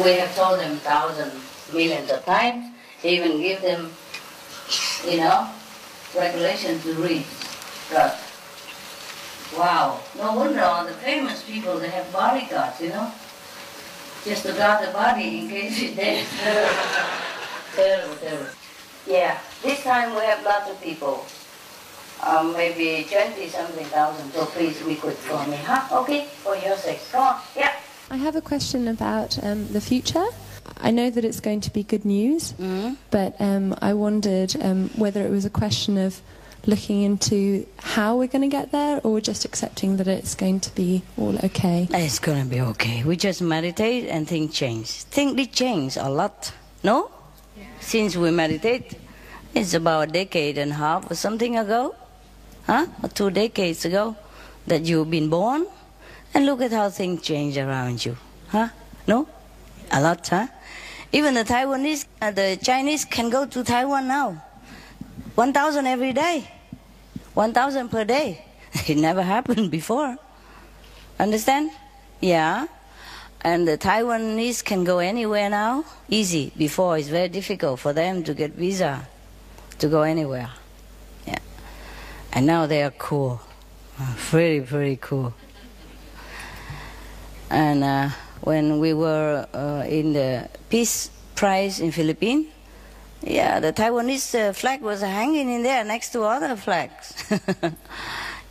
We have told them thousands, millions of times, even give them, regulations to read. But, wow, no wonder all the famous people, they have bodyguards, just to guard the body in case it's dead. Terrible, terrible. Yeah, this time we have lots of people. Maybe 20-something thousand, so please be quick for me, huh? Okay, for your sake. Come on, yeah. I have a question about the future. I know that it's going to be good news, but I wondered whether it was a question of looking into how we're going to get there, or just accepting that it's going to be all okay. It's going to be okay. We just meditate and things change. Things did change a lot, no? Yeah. Since we meditate, it's about a decade and a half or something ago, or 2 decades ago, that you've been born, and look at how things change around you, No? A lot, Even the Taiwanese, the Chinese can go to Taiwan now. 1,000 every day. 1,000 per day. It never happened before. Understand? Yeah. And the Taiwanese can go anywhere now. Easy. Before, it's very difficult for them to get visa to go anywhere. Yeah. And now they are cool. Very, very cool. And when we were in the Peace Prize in Philippines, yeah, the Taiwanese flag was hanging in there next to other flags.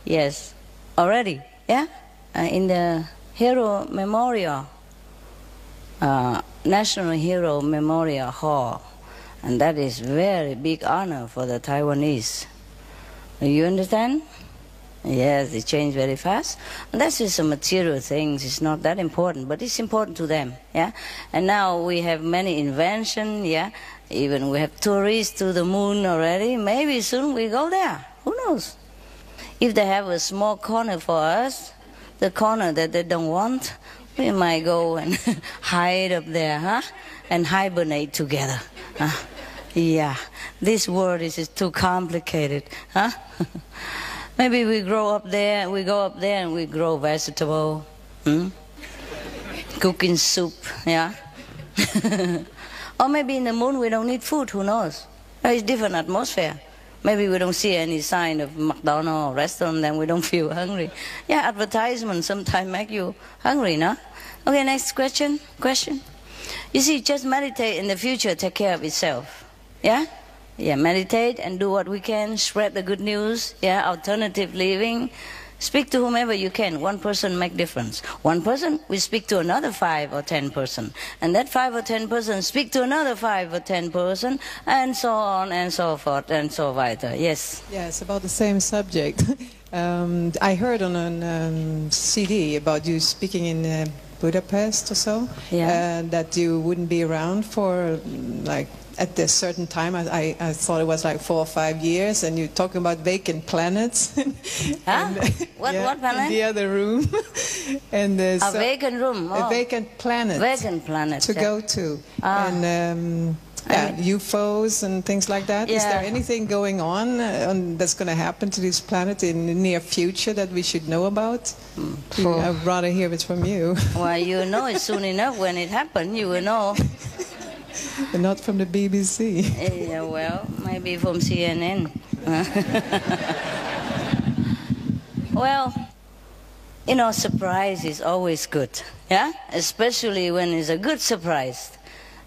Yes, already, yeah? In the Hero Memorial, National Hero Memorial Hall. And that is very big honor for the Taiwanese. You understand? Yes, they change very fast. And that's just some material things. It's not that important, but it's important to them, yeah? And now we have many inventions, yeah? Even we have tourists to the moon already. Maybe soon we go there. Who knows? If they have a small corner for us, the corner that they don't want, we might go and hide up there, and hibernate together. Yeah, this world is just too complicated, Maybe we grow up there, we go up there and we grow vegetable, cooking soup, yeah? Or maybe in the moon we don't need food, who knows? It's different atmosphere. Maybe we don't see any sign of McDonald's or restaurant, then we don't feel hungry. Yeah, advertisement sometimes make you hungry, no? Okay, next question. You see, just meditate and the future take care of itself. Yeah? Yeah, meditate and do what we can, spread the good news, yeah, alternative living. Speak to whomever you can. One person make difference. One person, we speak to another 5 or 10 person. And that 5 or 10 person speak to another 5 or 10 person, and so on and so forth and so weiter. Yes? Yes, about the same subject. I heard on a CD about you speaking in Budapest or so, that you wouldn't be around for like at a certain time. I thought it was like 4 or 5 years, and you're talking about vacant planets. What planet? In the other room. And a vacant room. A vacant planet. Vacant planet. To go to. And UFOs and things like that. Yeah. Is there anything going on that's going to happen to this planet in the near future that we should know about? I'd rather hear it from you. Well, you know it soon enough. When it happens, you will know. But not from the BBC. Yeah, well, maybe from CNN. Well, surprise is always good, yeah? Especially when it's a good surprise.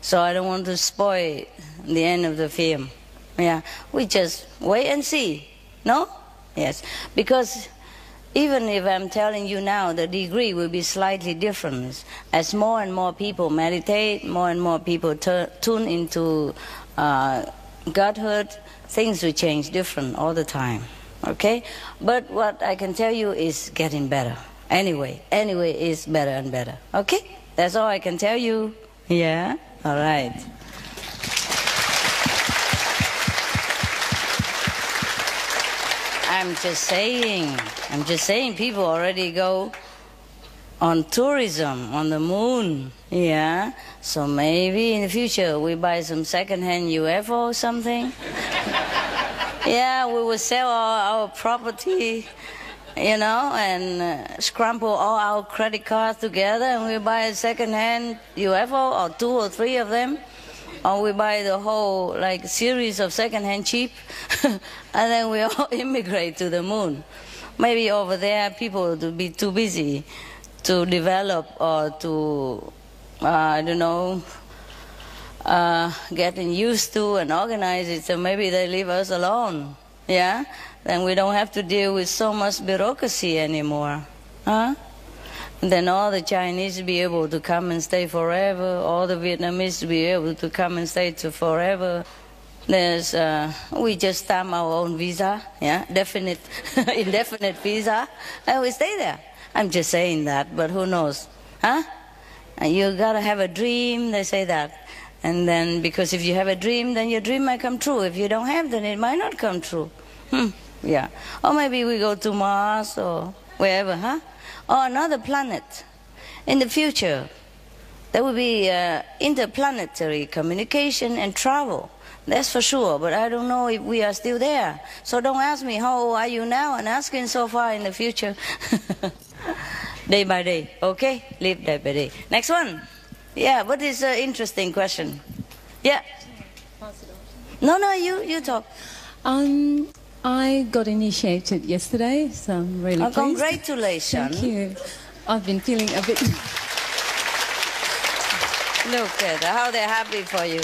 So I don't want to spoil the end of the film. Yeah, we just wait and see, no? Yes, because even if I'm telling you now, the degree will be slightly different. As more and more people meditate, more and more people tune into Godhood, things will change different all the time, okay? But what I can tell you is getting better. Anyway, it's better and better, okay? That's all I can tell you. Yeah? All right. I'm just saying people already go on tourism on the moon, yeah? So maybe in the future we buy some second-hand UFO or something. Yeah, we will sell our property you know, and scramble all our credit cards together and we buy a second-hand UFO or 2 or 3 of them, or we buy the whole like series of second-hand cheap, and then we all immigrate to the moon. Maybe over there people will be too busy to develop or to, I don't know, getting used to and organize it, so maybe they leave us alone, yeah? Then we don't have to deal with so much bureaucracy anymore, huh? And then all the Chinese be able to come and stay forever, all the Vietnamese be able to come and stay to forever. There's, we just stamp our own visa, yeah, definite, indefinite visa, and we stay there. I'm just saying that, but who knows, huh? And you gotta have a dream, they say that. And then, because if you have a dream, then your dream might come true. If you don't have, then it might not come true. Yeah. Or maybe we go to Mars or wherever, huh? Or another planet. In the future, there will be interplanetary communication and travel. That's for sure, but I don't know if we are still there. So don't ask me, how old are you now? And asking so far in the future. Day by day, okay? Live day by day. Next one. Yeah, what is an interesting question? Yeah. No, you talk. I got initiated yesterday, so I'm really pleased. Congratulations. Thank you. I've been feeling a bit... Look at how they're happy for you.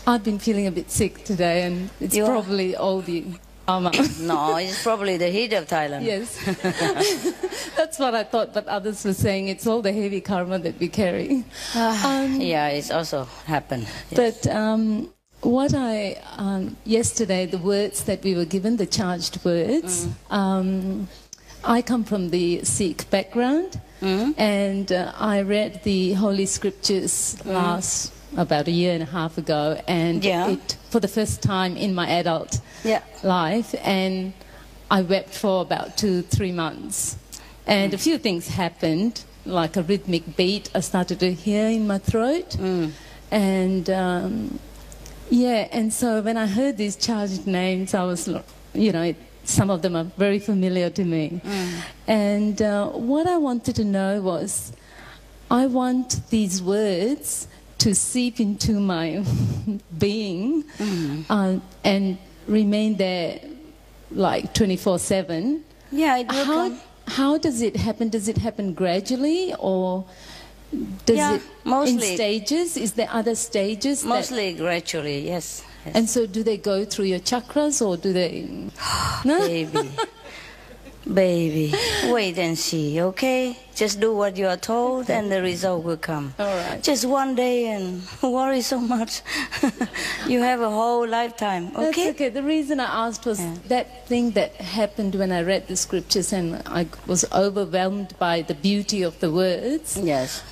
I've been feeling a bit sick today, and it's probably all the karma. No, it's probably the heat of Thailand. Yes. That's what I thought, but others were saying it's all the heavy karma that we carry. Yeah, it's also happened. Yes. But what yesterday, the words that we were given, the charged words, I come from the Sikh background, and I read the Holy Scriptures about a year and a half ago, and it for the first time in my adult life, and I wept for about 2-3 months. And a few things happened, like a rhythmic beat I started to hear in my throat. And and so when I heard these charged names, I was, you know, some of them are very familiar to me. And what I wanted to know was, I want these words to seep into my being and remain there like 24/7. Yeah, it will come. How does it happen? Does it happen gradually, or does it mostly in stages? Is there other stages? Mostly gradually, yes. And so do they go through your chakras, or do they... No? Baby, wait and see, okay? Just do what you are told and the result will come. All right. Just one day and worry so much. You have a whole lifetime, okay? That's okay. The reason I asked was that thing that happened when I read the scriptures and I was overwhelmed by the beauty of the words. Yes.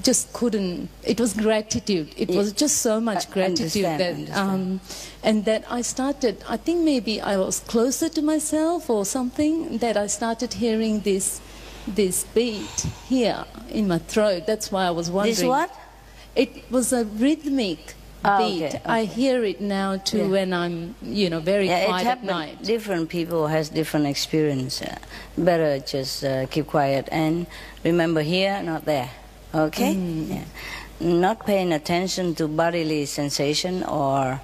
Just couldn't... It was gratitude. It was just so much gratitude understand. And that I started... I think maybe I was closer to myself or something, that I started hearing this beat here in my throat. That's why I was wondering. This what? It was a rhythmic beat. Okay. I hear it now too when I'm, you know, very quiet at night. Different people has different experience. Better just keep quiet and remember here, not there. Okay? Not paying attention to bodily sensation or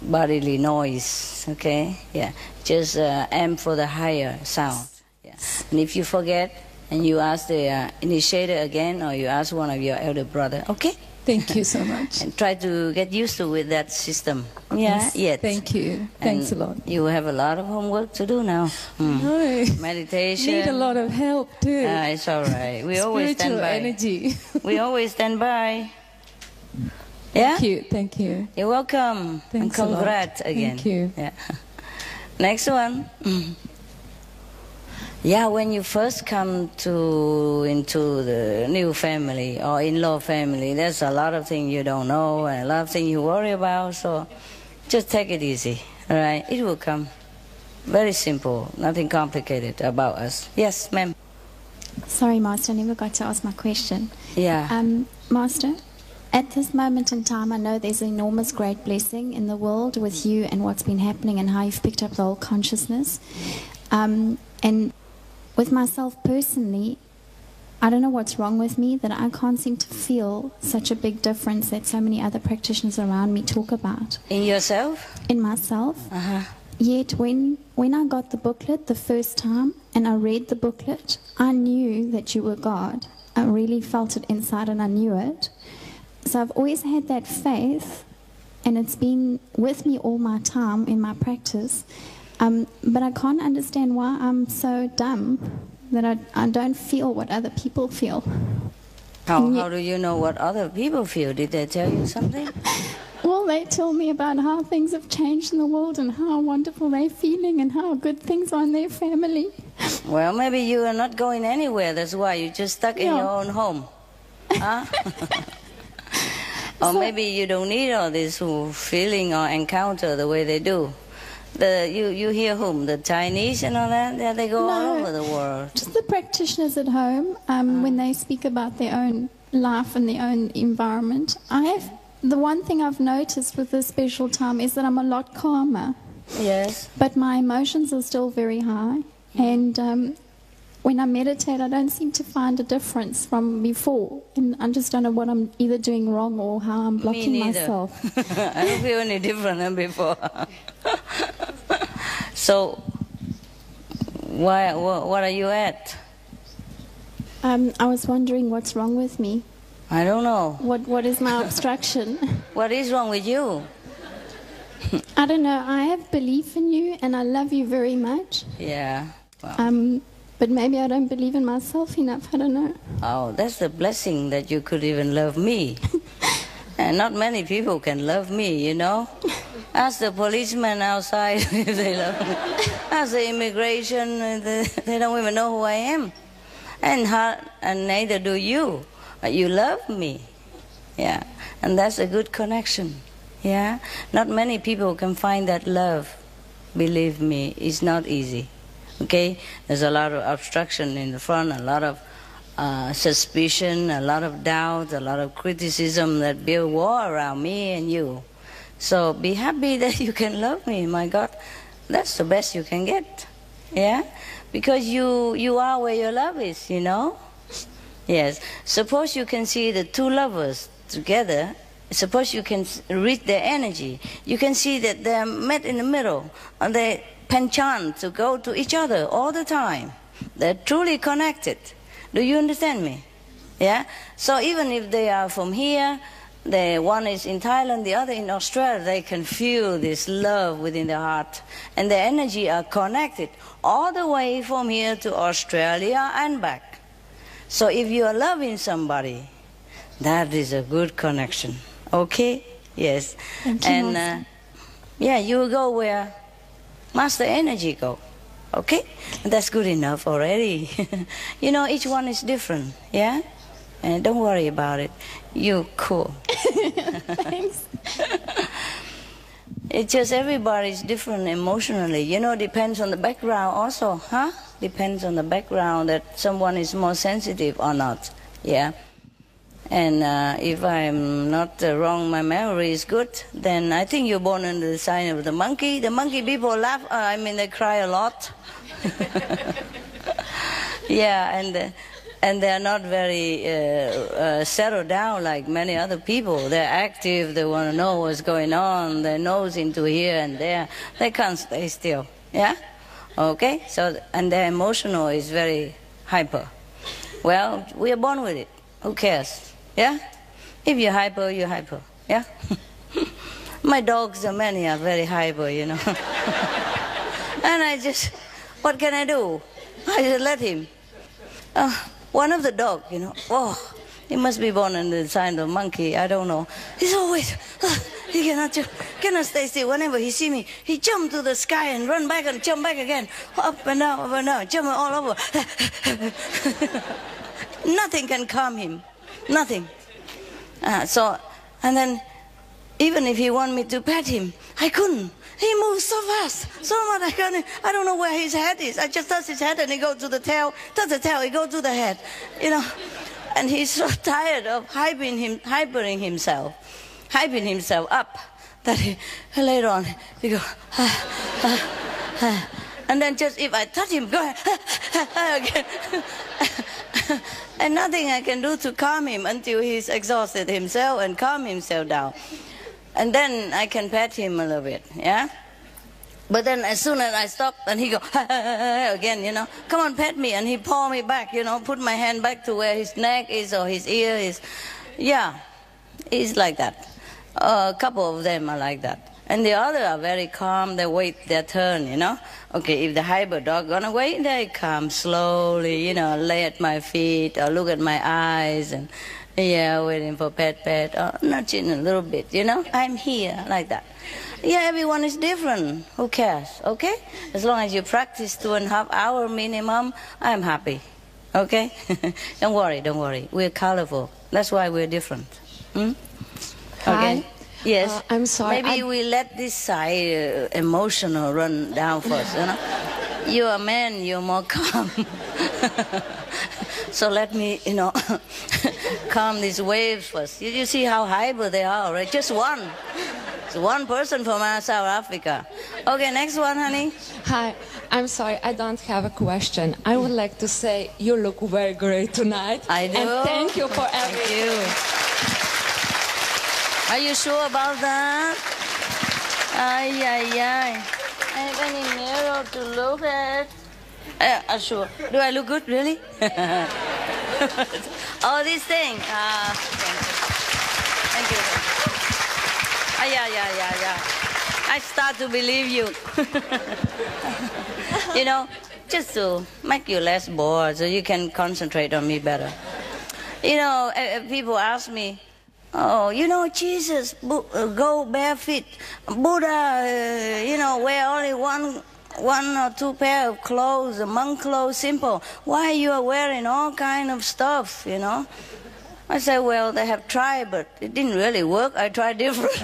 bodily noise. Okay? Yeah. Just aim for the higher sound. Yeah. And if you forget and you ask the initiator again, or you ask one of your elder brother, okay? Thank you so much. And try to get used to with that system. Yeah, yes. Thank you. Thanks a lot. You have a lot of homework to do now. No. Meditation. Need a lot of help too. It's all right. We always stand by. Energy. We always stand by. Thank you. Thank you. You're welcome. Thanks and congrats again. Thank you. Yeah. Next one. Yeah, when you first come into the new family or in-law family, there's a lot of things you don't know and a lot of things you worry about, so just take it easy, all right? It will come. Very simple, nothing complicated about us. Yes, ma'am. Sorry, Master, I never got to ask my question. Yeah. Master, at this moment in time, I know there's an enormous great blessing in the world with you and what's been happening and how you've picked up the whole consciousness. And with myself personally, I don't know what's wrong with me, that I can't seem to feel such a big difference that so many other practitioners around me talk about. In yourself? In myself. Yet when I got the booklet the first time and I read the booklet, I knew that you were God. I really felt it inside and I knew it. So I've always had that faith, and it's been with me all my time in my practice. But I can't understand why I'm so dumb that I don't feel what other people feel. How do you know what other people feel? Did they tell you something? Well, they tell me about how things have changed in the world and how wonderful they're feeling and how good things are in their family. Well, maybe you are not going anywhere. That's why you're just stuck in your own home. Huh? Or maybe you don't need all this feeling or encounter the way they do. You hear whom? The Chinese and all that? Yeah, they go all over the world. Just the practitioners at home, when they speak about their own life and their own environment. The one thing I've noticed with this special time is that I'm a lot calmer. Yes. But my emotions are still very high. And when I meditate, I don't seem to find a difference from before. And I just don't know what I'm either doing wrong or how I'm blocking myself. I don't feel any different than before. So, what are you at? I was wondering what's wrong with me. I don't know. What is my obstruction? What is wrong with you? I don't know. I have belief in you and I love you very much. Yeah. Wow. But maybe I don't believe in myself enough. I don't know. Oh, that's a blessing that you could even love me. And not many people can love me, you know. Ask the policeman outside if they love me. Ask the immigration, they don't even know who I am. And neither do you. You love me. Yeah. And that's a good connection. Yeah. Not many people can find that love. Believe me, it's not easy. Okay? There's a lot of obstruction in the front, a lot of suspicion, a lot of doubt, a lot of criticism that build war around me and you. So be happy that you can love me, my God. That's the best you can get. Yeah? Because you are where your love is, you know? Yes. Suppose you can see the two lovers together. Suppose you can read their energy. You can see that they're met in the middle. And they penchant to go to each other all the time. They're truly connected. Do you understand me? Yeah? So even if they are from here, one is in Thailand, the other in Australia, they can feel this love within their heart. And their energy are connected all the way from here to Australia and back. So if you are loving somebody, that is a good connection. Okay? Yes. And yeah, you will go where Master Energy go. Okay? And that's good enough already. You know, each one is different. Yeah? And don't worry about it. You're cool. Thanks. It's just everybody's different emotionally. You know, depends on the background also, huh? Depends on the background that someone is more sensitive or not. Yeah. And if I'm not wrong, my memory is good, then I think you're born under the sign of the monkey. The monkey people laugh, they cry a lot. Yeah, and they're not very settled down like many other people. They're active, they want to know what's going on, their nose into here and there. They can't stay still, yeah? Okay, so, and their emotional is very hyper. Well, we are born with it. Who cares? Yeah? If you're hyper, you're hyper. Yeah? My dogs, many are very hyper, you know. And I just, what can I do? I just let him. One of the dog, you know, oh, he must be born in the sign of monkey, I don't know. He's always, he cannot stay still. Whenever he see me, he jump to the sky and run back and jump back again. Up and down, jump all over. Nothing can calm him. Nothing. And then, even if he want me to pet him, I couldn't. He moves so fast, so much I don't know where his head is. I just touch his head and he goes to the tail, touch the tail, he goes to the head. You know, And he's so tired of hyping himself up that later on he go, and then just if I touch him, go again. And nothing I can do to calm him until he's exhausted himself and calm himself down. And then I can pet him a little bit, yeah? But then as soon as I stop, and he go, again, you know, come on, pet me. And he pull me back, you know, put my hand back to where his neck is or his ear is. Yeah, he's like that. A couple of them are like that. And the other are very calm, they wait their turn, you know. Okay, if the hyper dog gonna wait, they come slowly, you know, lay at my feet or look at my eyes and, yeah, waiting for pet, or nudging a little bit, you know. I'm here, like that. Yeah, everyone is different. Who cares, okay? As long as you practice 2.5 hours minimum, I'm happy, okay? Don't worry. We're colorful. That's why we're different. Okay? Hi. Yes. I'm sorry. Maybe we let this side emotional run down first, you know? You're a man, you're more calm. So let me, you know, calm these waves first. You see how hyper they are, right? Just one. It's one person from South Africa. Okay, next one, honey. Hi, I'm sorry, I don't have a question. I would like to say you look very great tonight. I do. And thank you for everything. Thank you. Are you sure about that? Ay. I have any mirror to look at? Sure. Do I look good, really? Oh, this thing. Thank you. Yeah. I start to believe you. You know, just to make you less bored so you can concentrate on me better. You know, people ask me, oh, you know, Jesus, go barefoot. Buddha, you know, wear only one or two pair of clothes, monk clothes, simple. Why you are wearing all kind of stuff, you know? I said, well, they have tried, but it didn't really work. I tried different.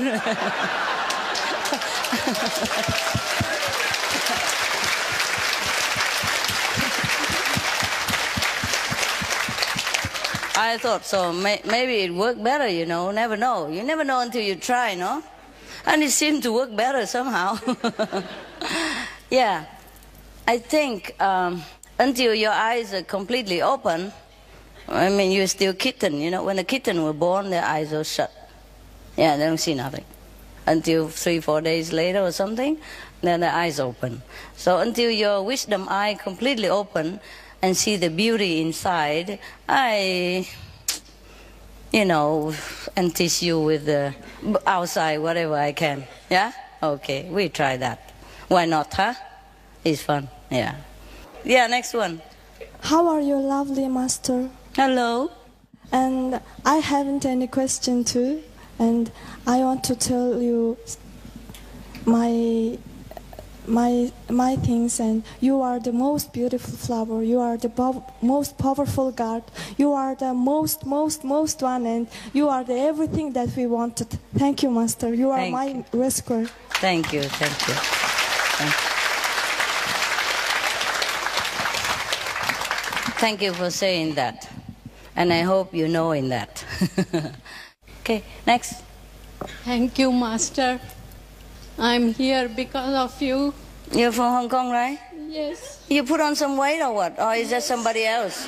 I thought so. Maybe it worked better, you know. Never know. You never know until you try, no? And it seemed to work better somehow. Yeah. I think until your eyes are completely open, I mean, you're still kitten, you know. When a kitten was born, their eyes are shut. Yeah, they don't see nothing. Until 3-4 days later or something, then their eyes open. So until your wisdom eye completely open and see the beauty inside, I, you know, and teach you with the outside whatever I can. Yeah? Okay, we try that. Why not, huh? It's fun, yeah. Yeah, next one. How are you, lovely master? Hello. And I haven't any question too, and I want to tell you my things. And you are the most beautiful flower. You are the most powerful God. You are the most one, and you are the everything that we wanted. Thank you, master. You are my rescuer. Thank you. Thank you for saying that. And I hope you know in that. Okay, next. Thank you, Master. I'm here because of you. You're from Hong Kong, right? Yes. You put on some weight or what? Or is that somebody else?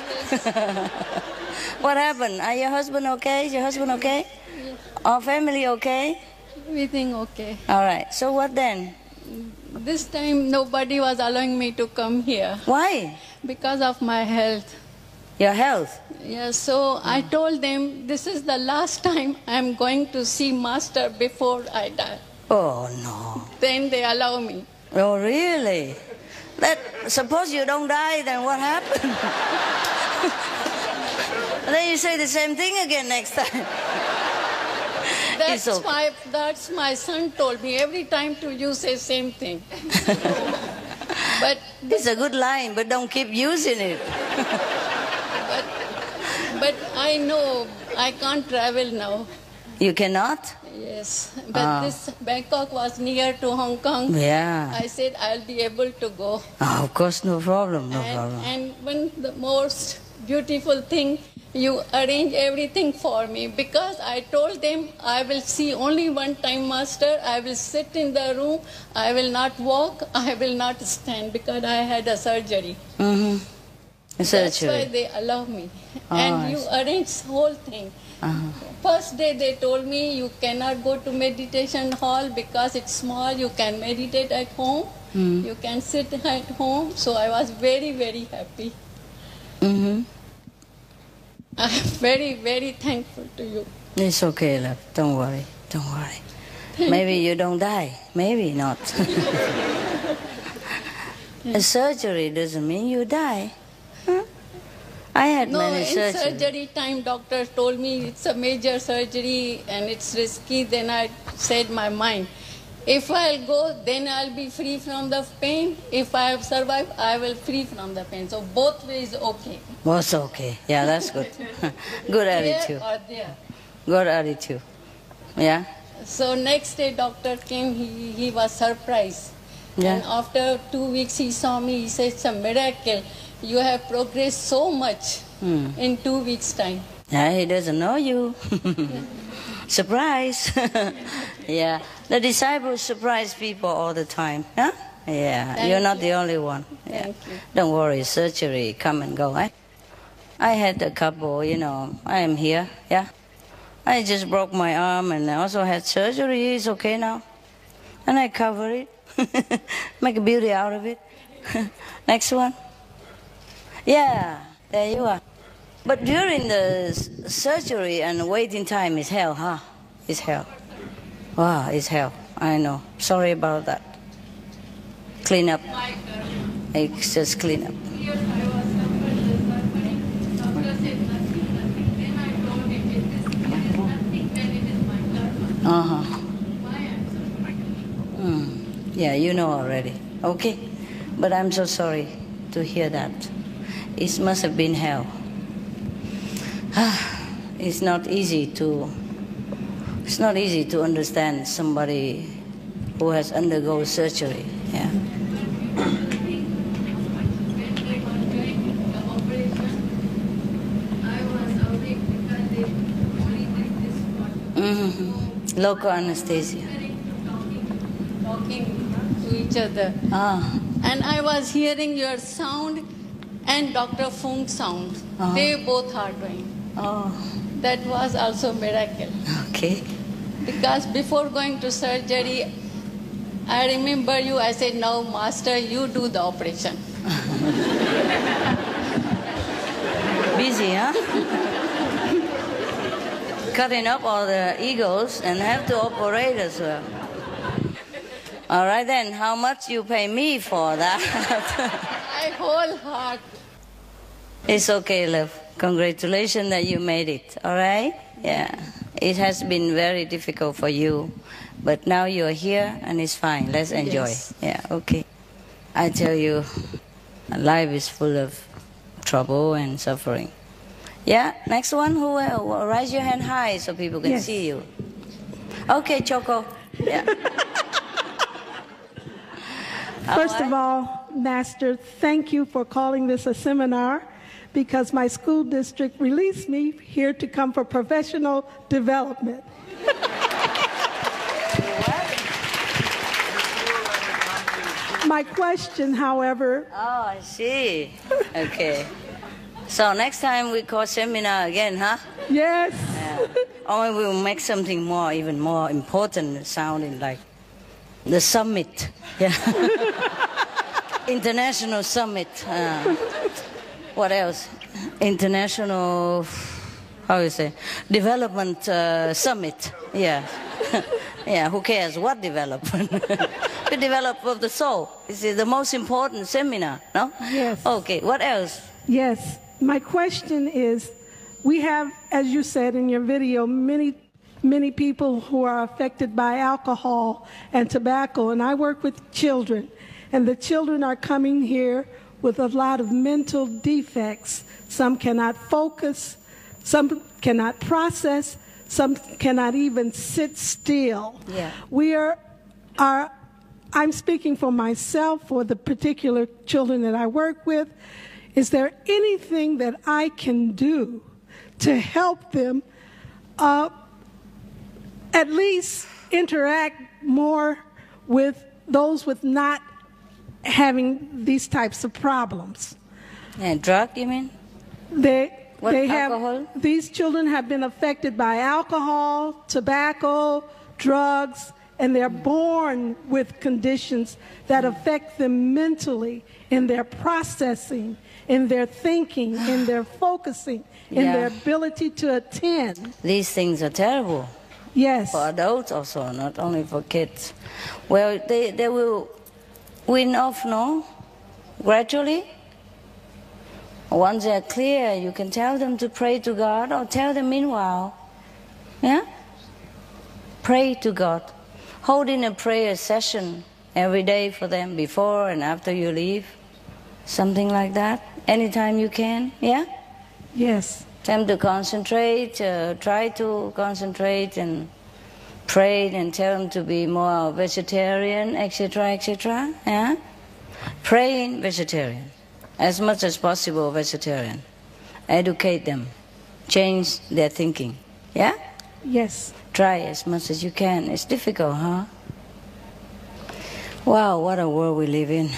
What happened? Are your husband okay? Is your husband okay? Yes. Our family okay? Everything okay. All right. So what then? This time nobody was allowing me to come here. Why? Because of my health. Your health? Yes, so I told them this is the last time I'm going to see Master before I die. Oh, no. Then they allow me. Oh, really? Suppose you don't die, then what happened? Then you say the same thing again next time. That's my son told me. Every time you say same thing. But it's a good line, but don't keep using it. But I know I can't travel now. You cannot? Yes, but this Bangkok was near to Hong Kong. Yeah. I said I'll be able to go. Oh, of course, no problem, no problem. And when the most beautiful thing. You arrange everything for me because I told them I will see only one time, Master. I will sit in the room. I will not walk. I will not stand because I had a surgery. That's why they allow me. And you arrange whole thing. First day they told me you cannot go to meditation hall because it's small. You can meditate at home. You can sit at home. So I was very, very happy. I'm very, very thankful to you. It's okay, love. Don't worry. Don't worry. Maybe you don't die. Maybe not. A surgery doesn't mean you die. I had many surgeries. No, in surgery time, doctor told me it's a major surgery and it's risky. Then I said my mind, if I'll go, then I'll be free from the pain. If I survive, I will free from the pain. So both ways okay. Both okay. Yeah, that's good. Good attitude. Here or there. Good attitude. Yeah. So next day doctor came, he was surprised. Yeah. And after 2 weeks he saw me, he said it's a miracle. You have progressed so much in 2 weeks' time. Yeah, he doesn't know you. Surprise. Yeah. The disciples surprise people all the time. Huh? Yeah. You're not the only one. Yeah. Thank you. Don't worry, surgery come and go. Eh? I had a couple, you know, I am here. Yeah. I just broke my arm and I also had surgery. It's okay now. And I cover it. Make a beauty out of it. Next one. Yeah, there you are. But during the surgery and waiting time is hell, huh? It's hell. Wow, it's hell. I know. Sorry about that. Clean up. It's just clean up. Yeah, you know already. Okay? But I'm so sorry to hear that. It must have been hell. It's not easy to understand somebody who has undergone surgery. Yeah. Local anesthesia. Talking to each other. And I was hearing your sound and Dr. Fung's sound. They both are doing. That was also a miracle. Okay. Because before going to surgery, I remember you, I said, no, Master, you do the operation. Busy, huh? Cutting up all the egos and have to operate as well. All right then, how much you pay me for that? My whole heart. It's okay, love. Congratulations that you made it, all right? Yeah. It has been very difficult for you, but now you're here and it's fine. Let's enjoy. Yes. Yeah, okay. I tell you, life is full of trouble and suffering. Yeah, next one, who will raise your hand high so people can see you. Okay, Choco. Yeah. First of all, Master, thank you for calling this a seminar, because my school district released me here to come for professional development. My question, however... Oh, I see. Okay. So next time we call seminar again, huh? Yes. Yeah. Or we'll make something more, even more important sounding like the summit. Yeah. International summit. What else? International, how you say, development summit. Yeah. Yeah, who cares what development? The development of the soul. This is the most important seminar, no? Yes. Okay, what else? Yes. My question is, we have, as you said in your video, many people who are affected by alcohol and tobacco, and I work with children, and the children are coming here with a lot of mental defects. Some cannot focus, some cannot process, some cannot even sit still. Yeah. I'm speaking for myself, for the particular children that I work with. is there anything that I can do to help them at least interact more with those with not having these types of problems? And drug, you mean? Alcohol? These children have been affected by alcohol, tobacco, drugs, and they're born with conditions that affect them mentally, in their processing, in their thinking, in their focusing, in their ability to attend. These things are terrible. Yes. For adults also, not only for kids. Well, they will wean off, no? Gradually. Once they're clear, you can tell them to pray to God, or tell them meanwhile. Yeah? Pray to God. Holding a prayer session every day for them, before and after you leave. Something like that. Anytime you can. Yeah? Yes. Tell them to concentrate, try to concentrate and pray, and tell them to be more vegetarian, etc., etc. Yeah? Praying vegetarian. As much as possible vegetarian. Educate them. Change their thinking. Yeah? Yes. Try as much as you can. It's difficult, huh? Wow, what a world we live in.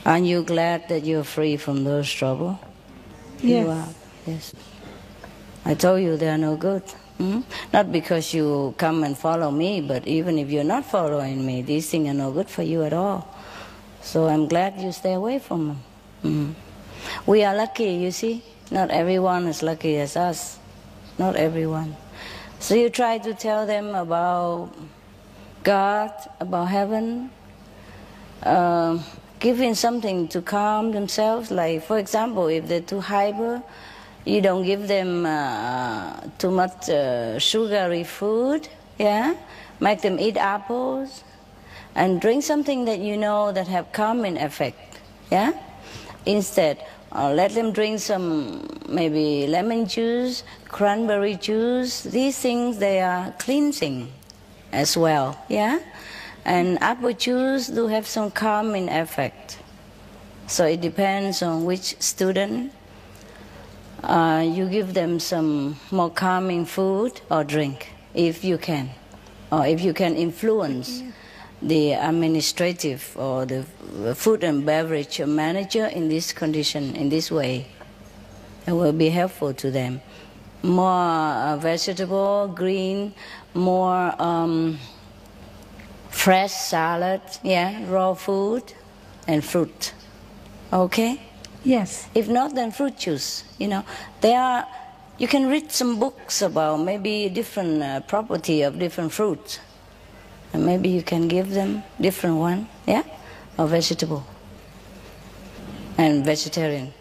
Aren't you glad that you're free from those trouble? Yes. You are. Yes. I told you they are no good. Not because you come and follow me, but even if you're not following me, these things are no good for you at all. So I'm glad you stay away from them. We are lucky, you see. Not everyone is lucky as us. Not everyone. So you try to tell them about God, about heaven, giving something to calm themselves. Like, for example, if they're too hyper, you don't give them too much sugary food. Yeah, make them eat apples. And drink something that you know that have calming effect, yeah? Instead, let them drink some maybe lemon juice, cranberry juice. These things, they are cleansing as well, yeah? And apple juice do have some calming effect. So it depends on which student. You give them some more calming food or drink, if you can. Or if you can influence the administrative or the food and beverage manager in this condition, in this way. It will be helpful to them. More vegetable, green, more fresh salad, yeah, raw food and fruit. Okay? Yes. If not, then fruit juice. You know, you can read some books about maybe different property of different fruits. And maybe you can give them different one, yeah? Or vegetable. And vegetarian.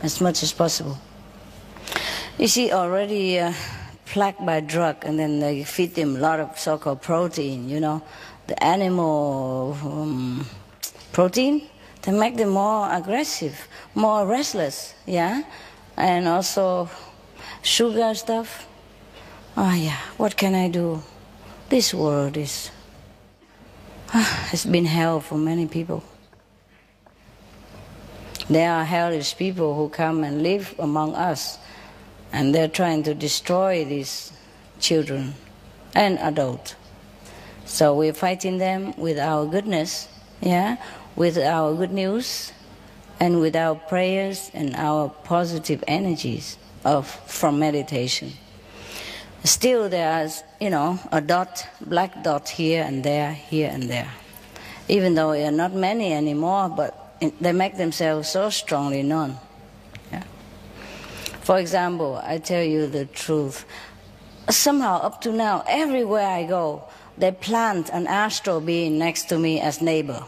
As much as possible. You see, already plagued by drug, and then they feed them a lot of so-called protein, you know. The animal protein, they make them more aggressive, more restless, yeah? And also sugar stuff. Oh yeah, what can I do? This world has been hell for many people. There are hellish people who come and live among us, and they're trying to destroy these children and adults. So we're fighting them with our goodness, yeah, with our good news, and with our prayers and our positive energies from meditation. Still there's, you know, a dot, black dot here and there, even though there are not many anymore, but they make themselves so strongly known. Yeah. For example, I tell you the truth. Somehow, up to now, everywhere I go, they plant an astral being next to me as neighbor.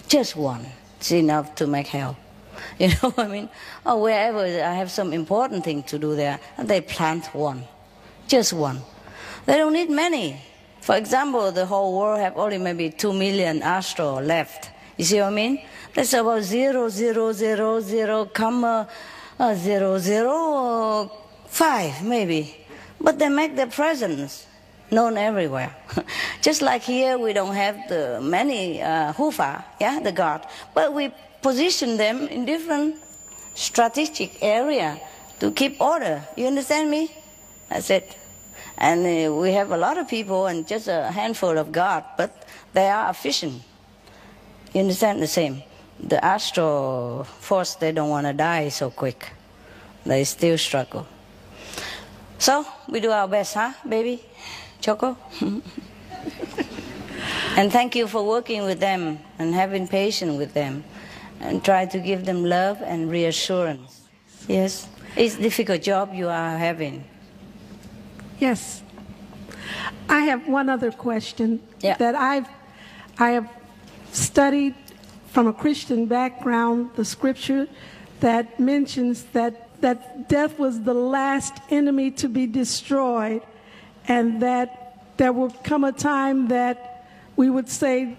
Just one. It's enough to make hell. You know what I mean? Or wherever I have some important thing to do there, they plant one. Just one. They don't need many. For example, the whole world have only maybe 2 million astral left. You see what I mean? That's about 0.000,005 maybe. But they make their presence known everywhere. Just like here, we don't have the many Hufa, yeah, the God. But we position them in different strategic area to keep order. You understand me? That's it. And we have a lot of people and just a handful of God, but they are efficient. You understand? The same. The astral force, they don't want to die so quick. They still struggle. So, we do our best, huh, baby? Choco? And thank you for working with them and having patience with them and try to give them love and reassurance. Yes? It's a difficult job you are having. Yes. I have one other question that I have studied from a Christian background, the scripture that mentions that death was the last enemy to be destroyed, and that there will come a time that we would say,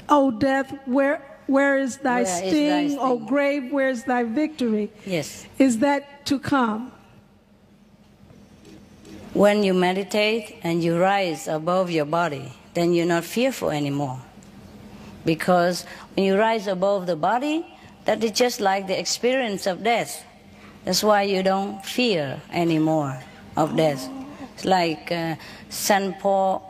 "Oh, death, where is thy sting? Oh, grave, where is thy victory?" Yes. Is that to come? When you meditate and you rise above your body, then you're not fearful anymore. Because when you rise above the body, that is just like the experience of death. That's why you don't fear anymore of death. It's like St. Paul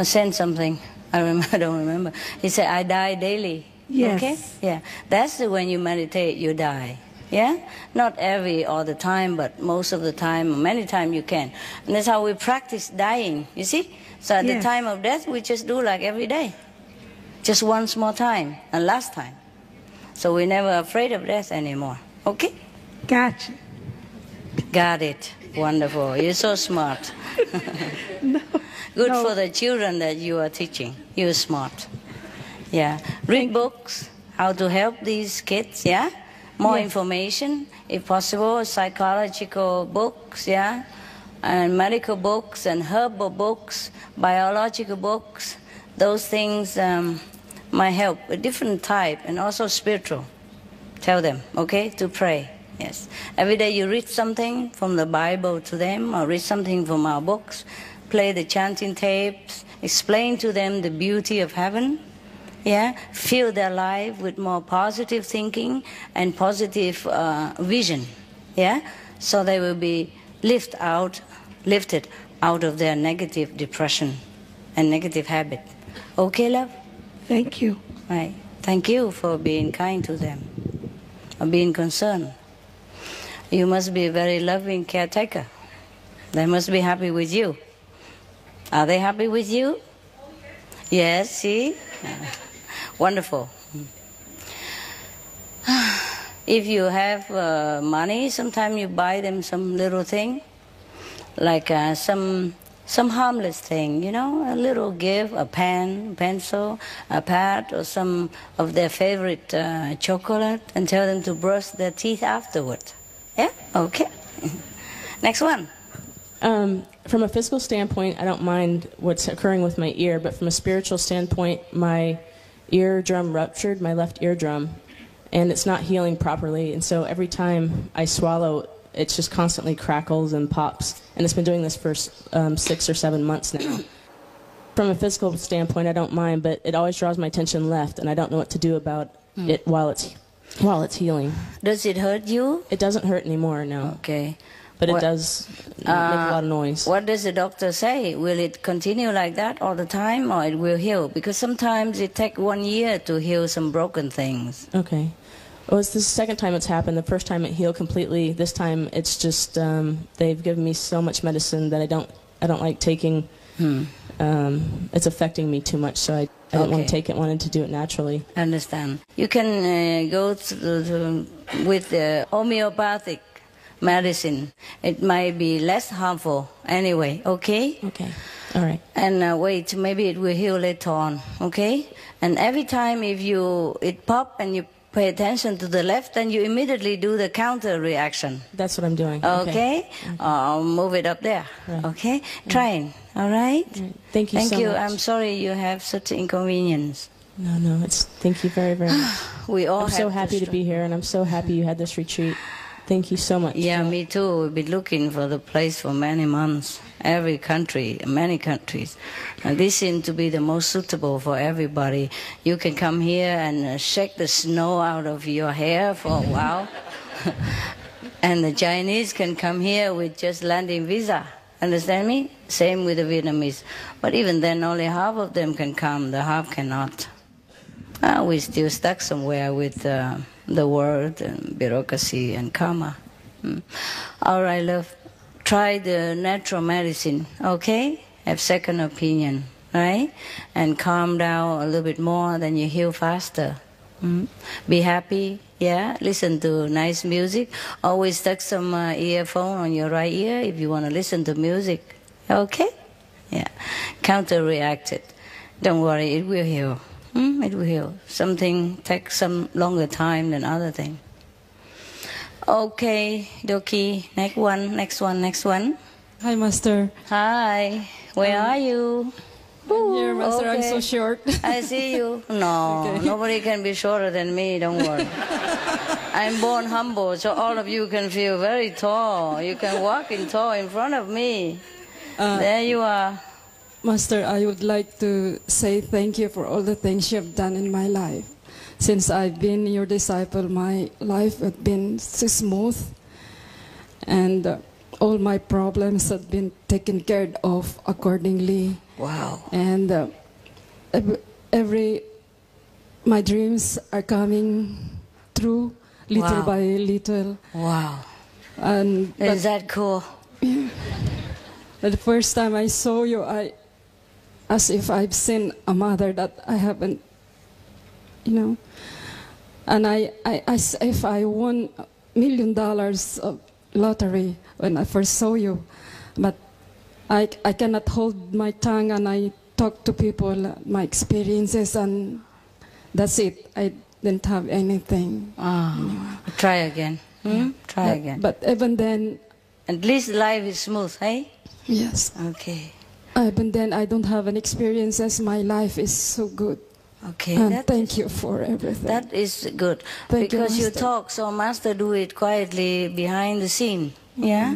said something. I don't remember. He said, "I die daily." Yes. Okay? Yeah. That's when you meditate, you die. Yeah? Not all the time, but most of the time, many times you can. And that's how we practice dying, you see? So at the time of death, we just do like every day. Just once more time, and last time. So we're never afraid of death anymore. Okay? Gotcha. Got it. Wonderful. You're so smart. Good for the children that you are teaching. You're smart. Yeah. Read books, how to help these kids, yeah? More information, if possible, psychological books, yeah? And medical books and herbal books, biological books. Those things might help, a different type, and also spiritual. Tell them, okay, to pray. Yes. Every day you read something from the Bible to them, or read something from our books, play the chanting tapes, explain to them the beauty of heaven. Yeah, fill their life with more positive thinking and positive vision. Yeah, so they will be lifted out of their negative depression and negative habit. Okay, love? Thank you. Right. Thank you for being kind to them, or being concerned. You must be a very loving caretaker. They must be happy with you. Are they happy with you? Yes, see? Wonderful. If you have money, sometimes you buy them some little thing, like some harmless thing, you know, a little gift, a pen, pencil, a pad, or some of their favorite chocolate, and tell them to brush their teeth afterward. Yeah? Okay. Next one. From a physical standpoint, I don't mind what's occurring with my ear, but from a spiritual standpoint, my eardrum ruptured, my left eardrum, and it's not healing properly, and so every time I swallow, it just constantly crackles and pops, and it's been doing this for 6 or 7 months now. From a physical standpoint, I don't mind, but it always draws my attention left, and I don't know what to do about it while it's healing. Does it hurt you? It doesn't hurt anymore, no. Okay. But it does make a lot of noise. What does the doctor say? Will it continue like that all the time, or it will heal? Because sometimes it takes 1 year to heal some broken things. Okay. Well, it's the second time it's happened. The first time it healed completely. This time it's just they've given me so much medicine that I don't like taking. It's affecting me too much, so I don't want to take it. Wanted to do it naturally. I understand. You can go with the homeopathic medicine. It might be less harmful anyway, okay? Okay, all right. And wait, maybe it will heal later on, okay? And every time if it pop and you pay attention to the left, then you immediately do the counter reaction. That's what I'm doing. Okay? I'll move it up there, okay? Trying, all right? Thank you so much. I'm sorry you have such inconvenience. No, thank you very, very much. We all I'm so happy to be here, and I'm so happy you had this retreat. Thank you so much. Yeah, me too. We've been looking for the place for many months. Every country, many countries. This seems to be the most suitable for everybody. You can come here and shake the snow out of your hair for a while. And the Chinese can come here with just landing visa. Understand me? Same with the Vietnamese. But even then, only half of them can come. The half cannot. We're still stuck somewhere with the world and bureaucracy and karma. All right, love. Try the natural medicine, okay? Have second opinion, right? And calm down a little bit more, then you heal faster. Be happy, yeah? Listen to nice music. Always stuck some earphone on your right ear if you want to listen to music, okay? Yeah. Counter-react it. Don't worry, it will heal. It will heal. Something takes some longer time than other thing. Okay, Doki. Next one. Hi, Master. Hi. Where are you? I'm here, Master. Okay. I'm so short. I see you. No, okay. Nobody can be shorter than me. Don't worry. I'm born humble, so all of you can feel very tall. You can walk in tall in front of me. There you are. Master, I would like to say thank you for all the things you have done in my life. Since I've been your disciple, my life has been so smooth, and all my problems have been taken care of accordingly. Wow. And my dreams are coming true little by little. Wow. Is that cool? The first time I saw you, as if I've seen a mother that I haven't, and if I won $1 million of lottery when I first saw you, but I cannot hold my tongue, and I talk to people my experiences, and that's it. I didn't have anything. Try again. Try again. But even then, at least life is smooth, hey? Yes. Okay. Even then, I don't have any experiences. My life is so good. Okay. And thank you for everything. That is good. Because you talk, so Master do it quietly behind the scene. Yeah?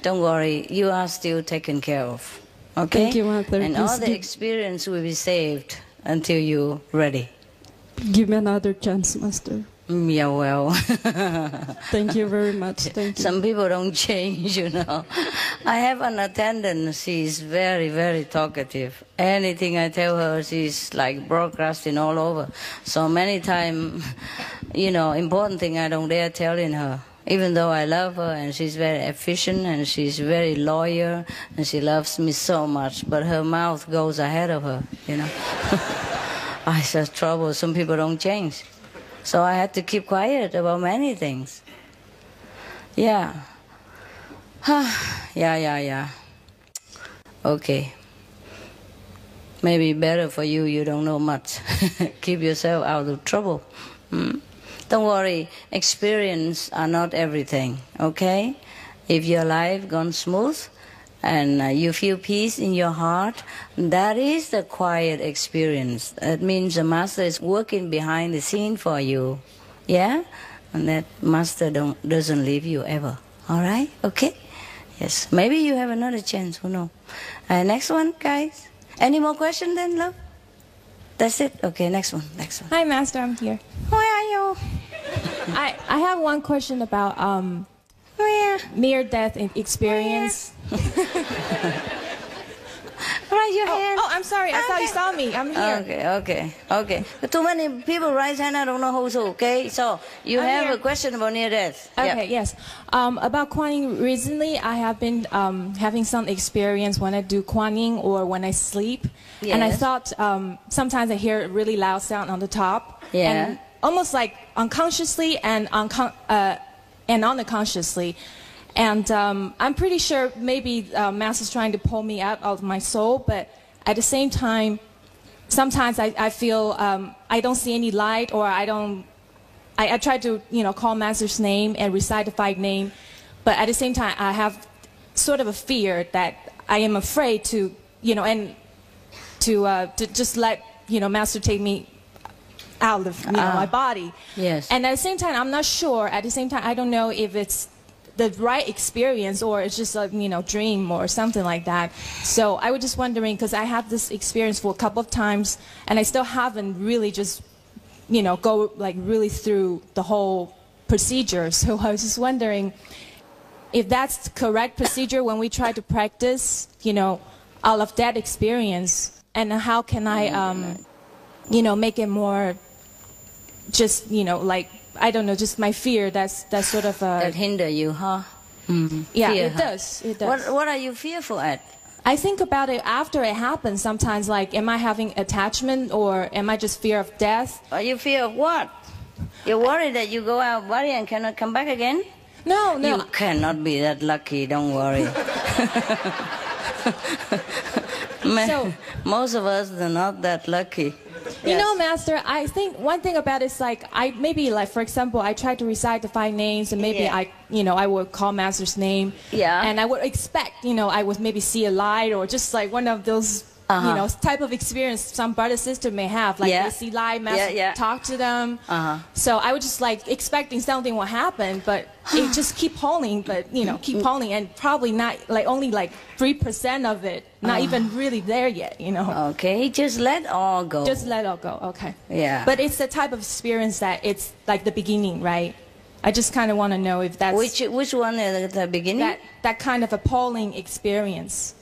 Don't worry. You are still taken care of. Okay? Thank you, Master. And all the experience will be saved until you're ready. Give me another chance, Master. Yeah, well. Thank you very much. Thank you. Some people don't change, I have an attendant. She's very, very talkative. Anything I tell her, she's like broadcasting all over. So many times, important thing I don't dare telling her. Even though I love her and she's very efficient and she's very loyal and she loves me so much, but her mouth goes ahead of her, It's just trouble. Some people don't change. So I had to keep quiet about many things. Yeah. Yeah. Okay. Maybe better for you, you don't know much. Keep yourself out of trouble. Don't worry, experience are not everything, okay? If your life gone smooth and you feel peace in your heart, that is the quiet experience. That means the Master is working behind the scene for you, yeah? And that Master doesn't leave you ever, all right? Okay? Yes, maybe you have another chance, who knows? Next one, guys. Any more questions then, love? That's it? Okay, next one. Hi, Master, I'm here. Where are you? I have one question about near-death experience. Raise your hand. Oh, I'm sorry. I thought you saw me. I'm here. Okay. Too many people raise hand. I don't know who's who. Okay, so you have a question about near death. Okay, yes. About Kuan Yin, recently I have been having some experience when I do Kuan Yin or when I sleep. Yes. And I thought sometimes I hear a really loud sound on the top. Yeah. And almost like unconsciously and unconsciously. And I'm pretty sure maybe Master's trying to pull me out of my soul, but at the same time, sometimes I feel I don't see any light, or I try to call Master's name and recite the 5 names, but at the same time I have sort of a fear that I am afraid to to just let Master take me out of my body. Yes. And at the same time, I'm not sure. At the same time, I don't know if it's the right experience or it's just a dream or something like that. So I was just wondering, because I had this experience for a couple of times, and I still haven't really just go like really through the whole procedure. So I was just wondering if that's the correct procedure when we try to practice, all of that experience, and how can I, make it more, just like, I don't know, just my fear. That's sort of that hinder you, huh? Yeah, fear, it does. It does. What are you fearful at? I think about it after it happens sometimes, like, am I having attachment or am I just fear of death? Are you fear of what? You're worried that you go out of body and cannot come back again? No. You cannot be that lucky, don't worry. Most of us are not that lucky. You know, Master, I think one thing about it is like, maybe like, for example, I try to recite the 5 names and maybe I would call Master's name. Yeah. And I would expect, I would maybe see a light or just like one of those, type of experience some brother sister may have. Like they see light, Master talk to them. So I was just like expecting something will happen, but it just keep pulling, keep pulling, and probably not, like only like 3% of it, not even really there yet, Okay, just let all go. Just let all go, okay. Yeah. But it's the type of experience that it's like the beginning, right? I just kind of want to know if that's... Which one is the beginning? That kind of appalling experience.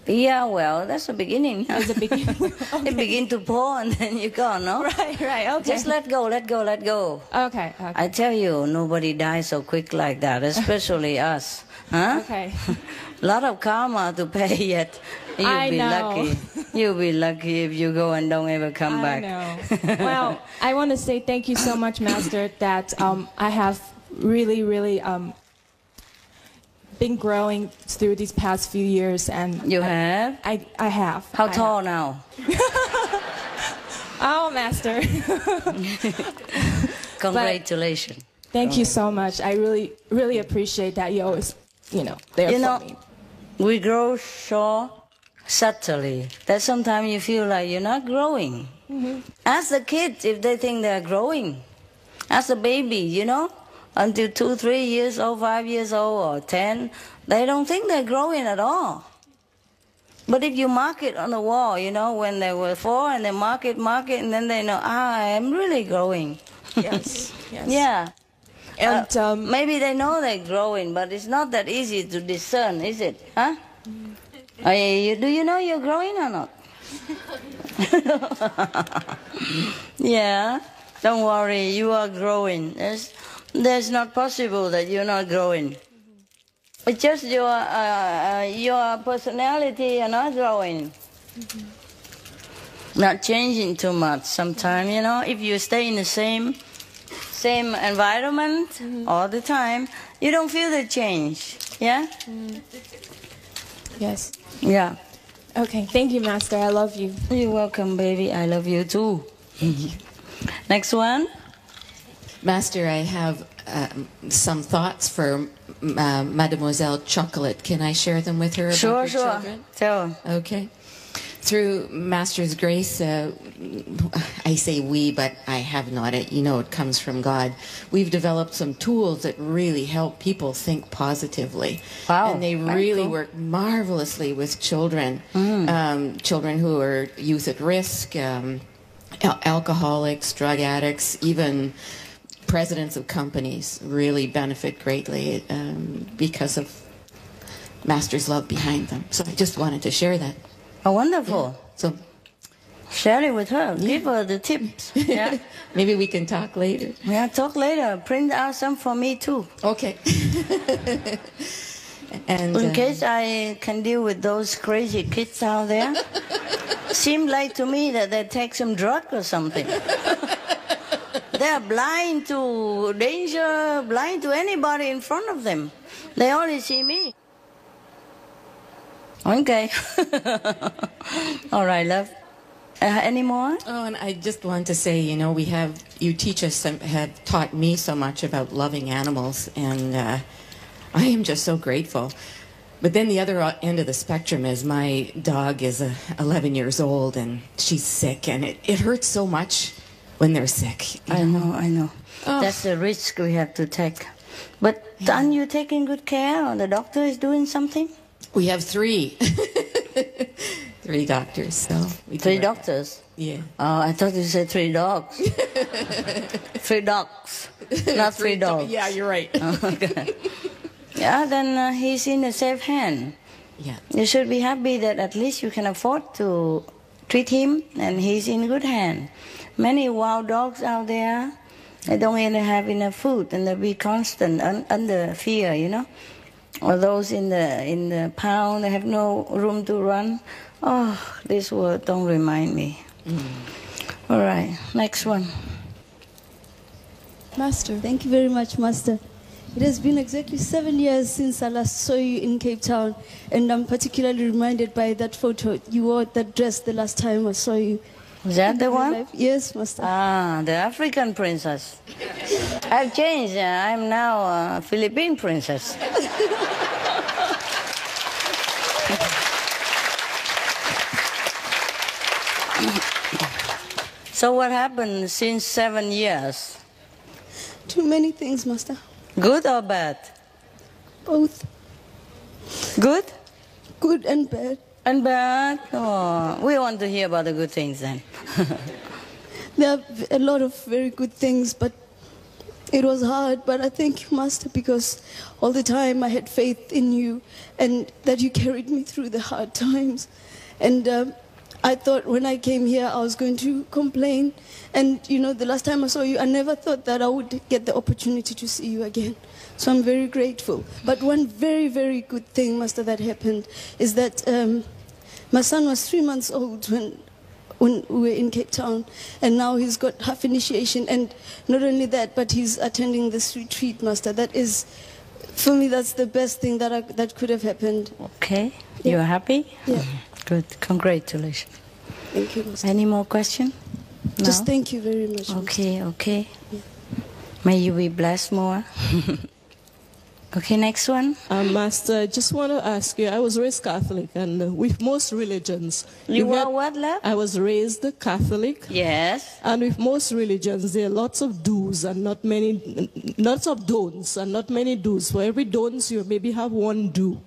Yeah, well, that's the beginning. It's the beginning. Okay. It begin to pour and then you go, no? Right, okay. Just let go, let go, let go. Okay. I tell you, nobody dies so quick like that, especially us. Huh? Okay. A lot of karma to pay yet. You'll be lucky. You'll be lucky if you go and don't ever come back. I know. Well, I want to say thank you so much, Master, that I have really, really... been growing through these past few years, and you have? I have. How tall now? Oh, Master. Congratulations. Thank you so much. I really, really appreciate that. You always, there for me. We grow so subtly that sometimes you feel like you're not growing. Ask the kids if they think they're growing. Ask the baby, until 2, 3 years old, 5 years old, or 10, they don't think they're growing at all. But if you mark it on the wall, when they were 4, and they mark it, and then they know, I am really growing. Yes. Yeah. And maybe they know they're growing, but it's not that easy to discern, is it? Huh? Do you know you're growing or not? Yeah. Don't worry, you are growing. There's not possible that you're not growing. It's just your personality are not growing. Not changing too much sometimes, if you stay in the same environment all the time, you don't feel the change. Yeah? Yes. Yeah. Okay, thank you, Master. I love you. You're welcome, baby. I love you too. Next one. Master, I have some thoughts for Mademoiselle Chocolate. Can I share them with her about your children? Sure. Okay. Through Master's grace, I say we, but I have not. It comes from God. We've developed some tools that really help people think positively. Wow. And they really work marvelously with children. Children who are youth at risk, alcoholics, drug addicts, even presidents of companies really benefit greatly because of Master's love behind them. So I just wanted to share that. Oh, wonderful. Yeah. So share it with her. Give her the tips. Yeah. Maybe we can talk later. Yeah, talk later. Print out some for me too. Okay. And in case I can deal with those crazy kids out there. Seems like to me that they take some drug or something. They're blind to danger, blind to anybody in front of them. They only see me. Okay. All right, love. Any more? Oh, and I just want to say, you teach us, have taught me so much about loving animals, and I am just so grateful. But then the other end of the spectrum is my dog is 11 years old, and she's sick, and it hurts so much when they're sick. I know. Oh. That's the risk we have to take. But aren't you taking good care? Or the doctor is doing something? We have 3. 3 doctors. So 3 doctors? Yeah. Oh, I thought you said 3 dogs. 3 dogs, not 3 dogs. Yeah, you're right. Okay. Yeah, then he's in a safe hand. Yeah. You should be happy that at least you can afford to treat him, and he's in good hand. Many wild dogs out there, they don't even have enough food, and they'll be constant under fear, you know. Or those in the pound, they have no room to run. Oh, this word don't remind me. All right, next one. Master. Thank you very much, Master. It has been exactly 7 years since I last saw you in Cape Town, and I'm particularly reminded by that photo. You wore that dress the last time I saw you. Is that the one? Life. Yes, Master. Ah, the African princess. I've changed. I'm now a Philippine princess. So what happened since 7 years? Too many things, Master. Good or bad? Both. Good? Good and bad. And bad? Oh, we want to hear about the good things then. There are a lot of very good things, but it was hard. But I thank you, Master, because all the time I had faith in you and that you carried me through the hard times. And I thought when I came here I was going to complain. And, you know, the last time I saw you, I never thought that I would get the opportunity to see you again. So I'm very grateful. But one very, very good thing, Master, that happened is that my son was 3 months old when we were in Cape Town. And now he's got half initiation. And not only that, but he's attending this retreat, Master. That is, for me, that's the best thing that could have happened. Okay. Yeah. You're happy? Yeah. Good. Congratulations. Thank you, Master. Any more questions? No? Just thank you very much. Okay, Master. okay. Yeah. May you be blessed more. Okay, next one. Master, I just want to ask you, I was raised Catholic, and with most religions... You were what, love? I was raised Catholic. Yes. And with most religions, there are lots of do's and not many... Lots of don'ts and not many do's. For every don'ts, you maybe have one do.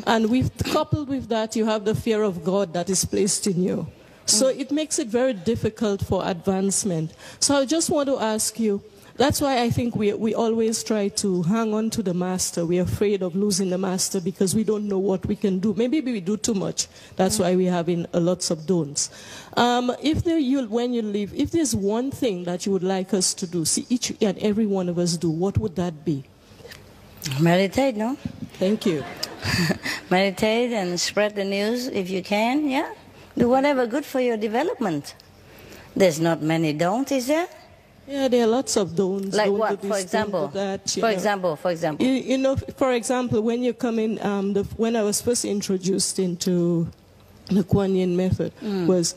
And coupled with that, you have the fear of God that is placed in you. So it makes it very difficult for advancement. So I just want to ask you, that's why I think we always try to hang on to the Master. We're afraid of losing the Master because we don't know what we can do. Maybe we do too much. That's why we're having lots of don'ts. When you leave, if there's one thing that you would like us to do, see each and every one of us do, what would that be? Meditate, no? Thank you. Meditate and spread the news if you can, yeah? Do whatever good for your development. There's not many don't, is there? Yeah, there are lots of don'ts. Like don't what, do this, for example? Don't do that, For example. You know, for example, when you come in, when I was first introduced into the Kuan Yin method was,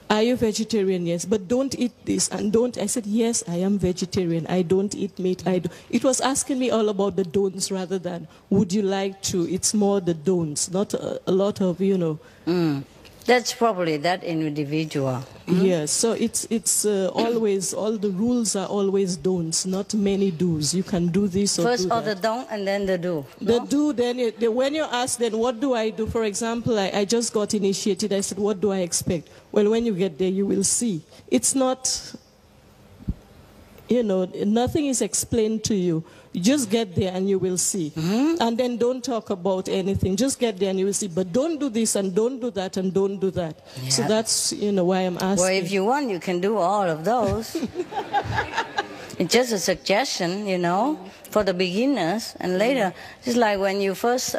are you vegetarian? Yes, but don't eat this and don't. I said, yes, I am vegetarian. I don't eat meat. It was asking me all about the don'ts rather than would you like to. It's more the don'ts, not a lot of, you know. That's probably that individual. Yes, so it's always, all the rules are always don'ts, not many do's. You can do this or first do that. the don't and then the do. The do, then when you ask, then what do I do? For example, I just got initiated. I said, what do I expect? Well, when you get there, you will see. It's not, you know, nothing is explained to you. You just get there and you will see. And then don't talk about anything. Just get there and you will see. But don't do this and don't do that and don't do that. Yeah. So that's, you know, why I'm asking. Well, if you want, you can do all of those. It's just a suggestion, you know, for the beginners. And later, just like when you first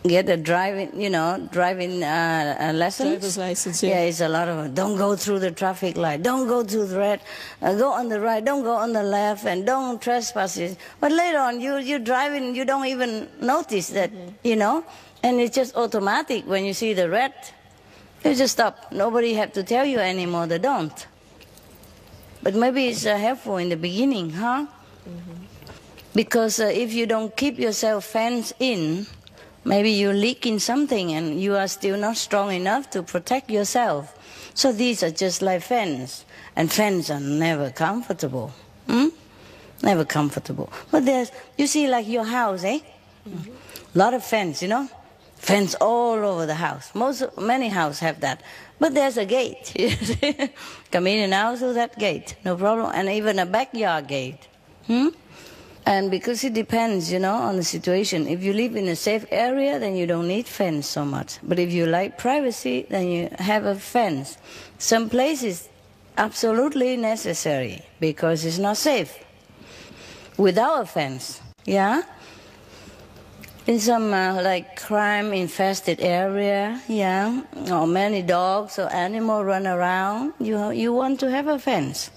get a driving lessons. Driver's license, yeah. Yeah, it's a lot of, don't go through the traffic light, don't go to the red, go on the right, don't go on the left, and don't trespass. But later on, you're driving, you don't even notice that, you know, and it's just automatic when you see the red. You just stop. Nobody have to tell you anymore, they don't. But maybe it's helpful in the beginning, huh? Because if you don't keep yourself fenced in, Maybe you leak in something and you are still not strong enough to protect yourself. So these are just like fence. And fence are never comfortable. Never comfortable. But there's, you see like your house, eh? Lot of fence, you know? Fence all over the house. Many houses have that. But there's a gate. Come in and out through that gate. No problem. And even a backyard gate. And because it depends, you know, on the situation. If you live in a safe area, then you don't need fence so much. But if you like privacy, then you have a fence. Some places absolutely necessary because it's not safe without a fence. Yeah? In some like crime-infested area, yeah, or many dogs or animals run around, you want to have a fence.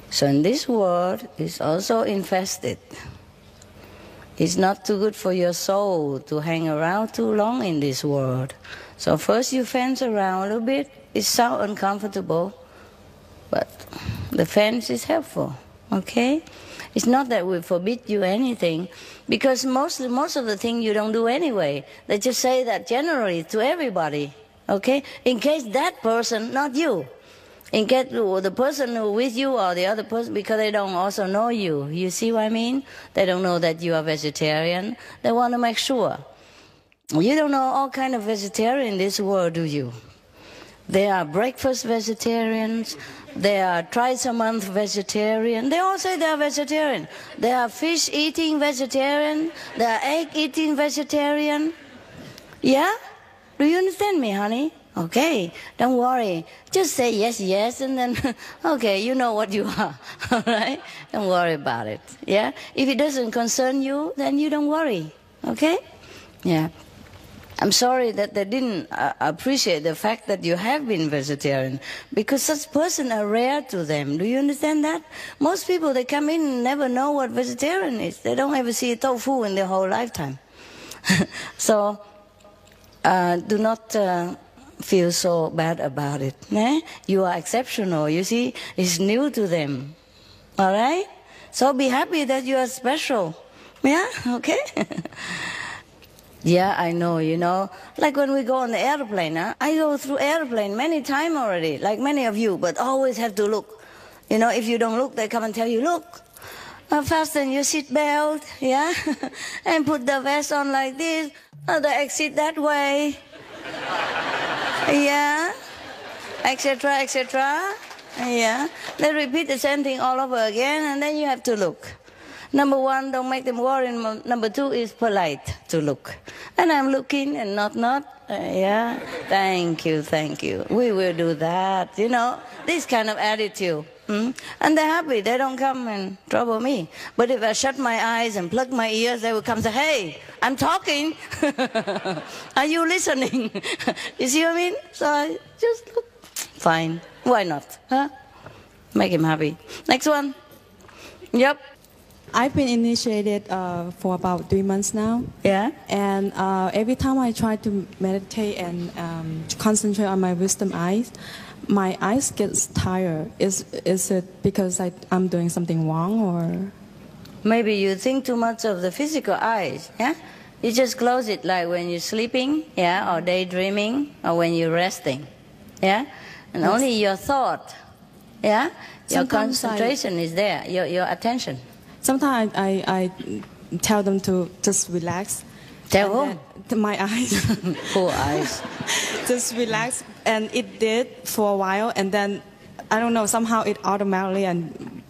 So in this world, it's also infested. It's not too good for your soul to hang around too long in this world. So first you fence around a little bit. It sounds uncomfortable, but the fence is helpful, okay? It's not that we forbid you anything, because most of the things you don't do anyway. They just say that generally to everybody, okay? In case that person, not you. In case the person who with you or the other person, because they don't also know you. You see what I mean? They don't know that you are vegetarian. They want to make sure. You don't know all kind of vegetarian in this world, do you? There are breakfast vegetarians. There are twice-a-month vegetarian. They all say they are vegetarian. There are fish-eating vegetarian. There are egg-eating vegetarian. Yeah? Do you understand me, honey? Okay, don't worry. Just say yes, yes, and then, okay, you know what you are, all right? Don't worry about it, yeah? If it doesn't concern you, then you don't worry, okay? Yeah. I'm sorry that they didn't appreciate the fact that you have been vegetarian, because such persons are rare to them. Do you understand that? Most people, they come in and never know what vegetarian is. They don't ever see tofu in their whole lifetime. So, do not feel so bad about it. Eh? You are exceptional. You see, it's new to them. All right? So be happy that you are special. Yeah? Okay? Yeah, I know, you know. Like when we go on the airplane, I go through airplane many times already, like many of you, but always have to look. You know, if you don't look, they come and tell you, look, fasten your seat belt, yeah? And put the vest on like this, the exit that way. Yeah, etc., etc. Yeah, they repeat the same thing all over again, and then you have to look. Number one, don't make them worry. Number two is polite to look. And I'm looking and not. Yeah, thank you. We will do that, you know, this kind of attitude. And they're happy. They don't come and trouble me. But if I shut my eyes and plug my ears, they will come and say, hey, I'm talking. Are you listening? You see what I mean? So I just look. Fine. Why not? Huh? Make him happy. Next one. Yep. I've been initiated for about 3 months now. Yeah. And every time I try to meditate and concentrate on my wisdom eyes, my eyes gets tired. Is it because I'm doing something wrong, or? Maybe you think too much of the physical eyes, yeah? You just close it like when you're sleeping, yeah, or daydreaming, or when you're resting, yeah? And yes. Only your thought, yeah? Your concentration is there, your attention. Sometimes I tell them to just relax. Tell who? My eyes. Poor eyes. Just relax, and it did for a while, and then I don't know, somehow it automatically and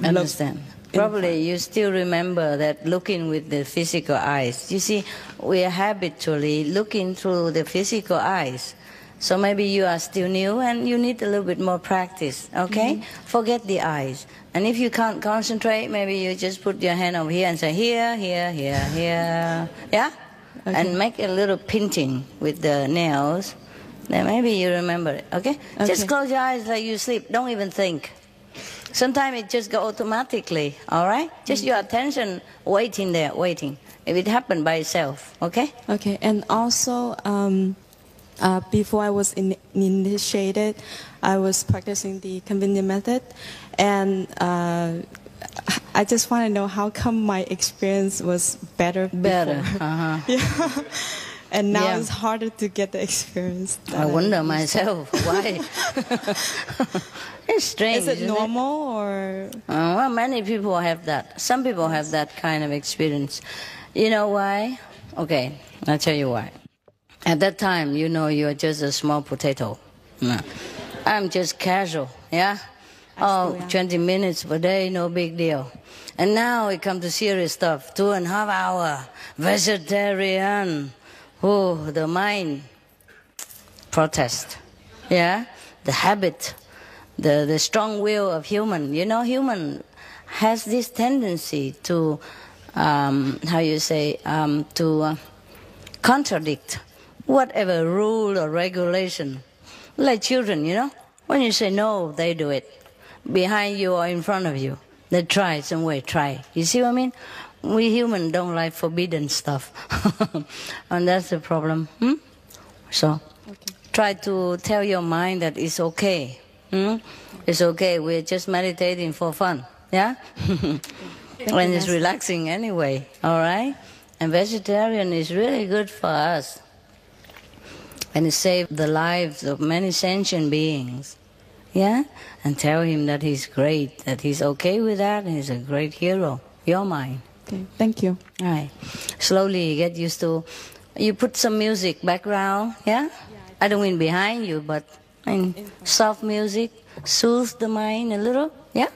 understand. Probably you still remember that looking with the physical eyes. You see, we are habitually looking through the physical eyes. So maybe you are still new and you need a little bit more practice, okay? Forget the eyes. And if you can't concentrate, maybe you just put your hand over here and say here, here, here, here. Yeah? Okay. And make a little pinching with the nails. Then maybe you remember it, okay? Just close your eyes like you sleep. Don't even think. Sometimes it just goes automatically, all right? Just your attention waiting there, waiting. If it happened by itself, okay? Okay, and also before I was initiated, I was practicing the convenient method, and I just want to know how come my experience was better. Better. Yeah. And now it's harder to get the experience. I wonder myself why. It's strange. Is it normal or? Well, many people have that. Some people have that kind of experience. You know why? Okay, I'll tell you why. At that time, you know, you're just a small potato. I'm just casual, yeah? 20 minutes per day, no big deal. And now it comes to serious stuff. 2.5 hours, vegetarian. Oh, the mind protest, yeah? The habit, the strong will of human. You know, human has this tendency to, to contradict whatever rule or regulation. Like children, you know? When you say no, they do it. Behind you or in front of you. They try some way, try. You see what I mean? We humans don't like forbidden stuff. And that's the problem. So, try to tell your mind that it's okay. It's okay, we're just meditating for fun. Yeah? And it's relaxing anyway, all right? And vegetarian is really good for us. And it saved the lives of many sentient beings. Yeah? And tell him that he's great, that he's okay with that, and he's a great hero. Your mind. Okay, thank you. All right. Slowly get used to... You put some music background, yeah? I don't mean behind you, but soft music, soothe the mind a little, yeah?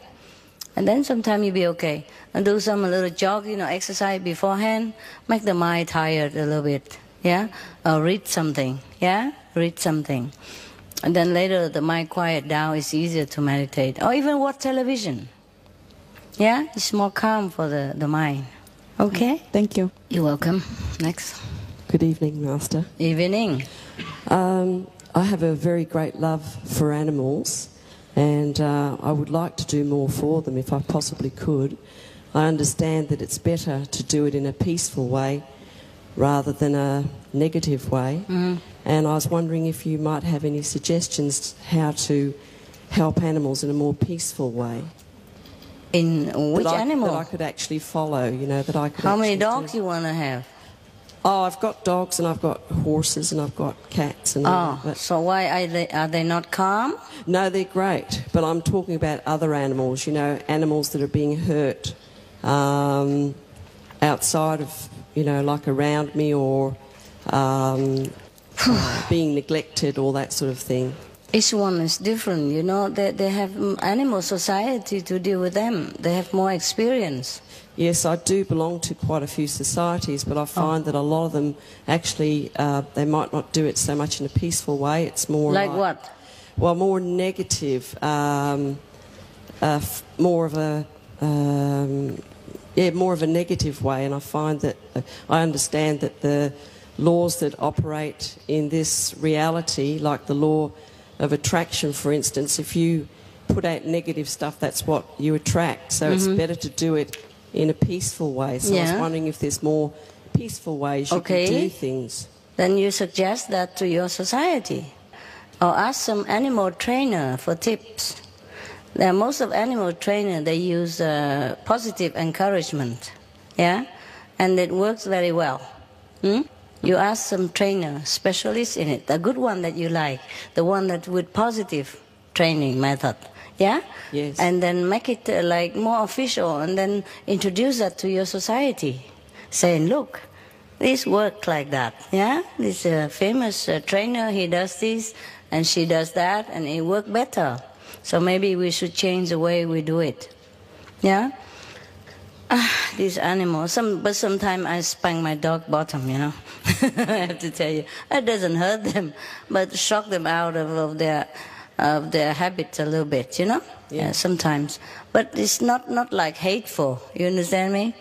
And then sometime you'll be okay. And do some a little jogging or exercise beforehand, make the mind tired a little bit, yeah? Or read something, yeah? Read something. And then later the mind quiet down, it's easier to meditate. Or even watch television. Yeah? It's more calm for the mind. Okay? Thank you. You're welcome. Next. Good evening, Master. Evening. I have a very great love for animals, and I would like to do more for them if I possibly could. I understand that it's better to do it in a peaceful way rather than a negative way. And I was wondering if you might have any suggestions how to help animals in a more peaceful way. In which animal? That I could actually follow, you know, that I could. How many dogs you want to have? Oh, I've got dogs and I've got horses and I've got cats and all that. So why are they not calm? No, they're great. But I'm talking about other animals, you know, animals that are being hurt outside of, you know, like around me or being neglected, all that sort of thing. Each one is different, you know. They have animal society to deal with them. They have more experience. Yes, I do belong to quite a few societies, but I find that a lot of them actually, they might not do it so much in a peaceful way. It's more like what? Well, more negative, more of a negative way. And I find that I understand that the laws that operate in this reality, like the law of attraction, for instance, if you put out negative stuff, that's what you attract. So it's better to do it in a peaceful way. So I was wondering if there's more peaceful ways you can do things. Then you suggest that to your society. Or ask some animal trainer for tips. Now, most of animal trainer, they use positive encouragement. Yeah? And it works very well. You ask some trainer, specialist in it, a good one that you like, the one that with positive training method. Yeah? Yes. And then make it like more official and then introduce that to your society. Saying, look, this works like that. Yeah? This famous trainer, he does this and she does that and it works better. So maybe we should change the way we do it. Yeah? These animals, but sometimes I spank my dog bottom, you know. I have to tell you. It doesn't hurt them, but shock them out of their habits a little bit, you know? Yeah, sometimes. But it's not like hateful, you understand me?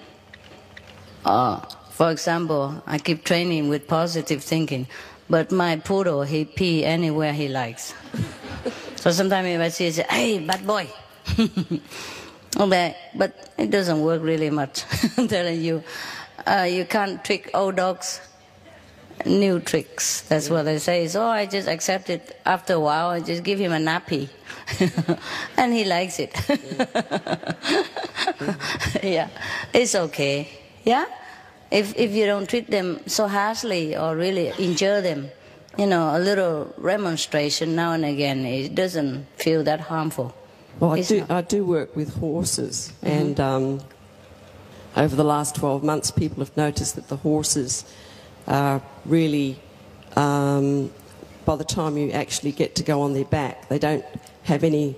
For example, I keep training with positive thinking, but my poodle, he pee anywhere he likes. So sometimes if I see it, I say, hey, bad boy. Okay, but it doesn't work really much. I'm telling you. You can't trick old dogs. New tricks. That's what they say. So I just accept it. After a while, I just give him a nappy. And he likes it. Yeah, it's okay. Yeah, if you don't treat them so harshly or really injure them, you know, a little remonstration now and again, it doesn't feel that harmful. Well, I do work with horses, and over the last 12 months, people have noticed that the horses are really, by the time you actually get to go on their back, they don't have any,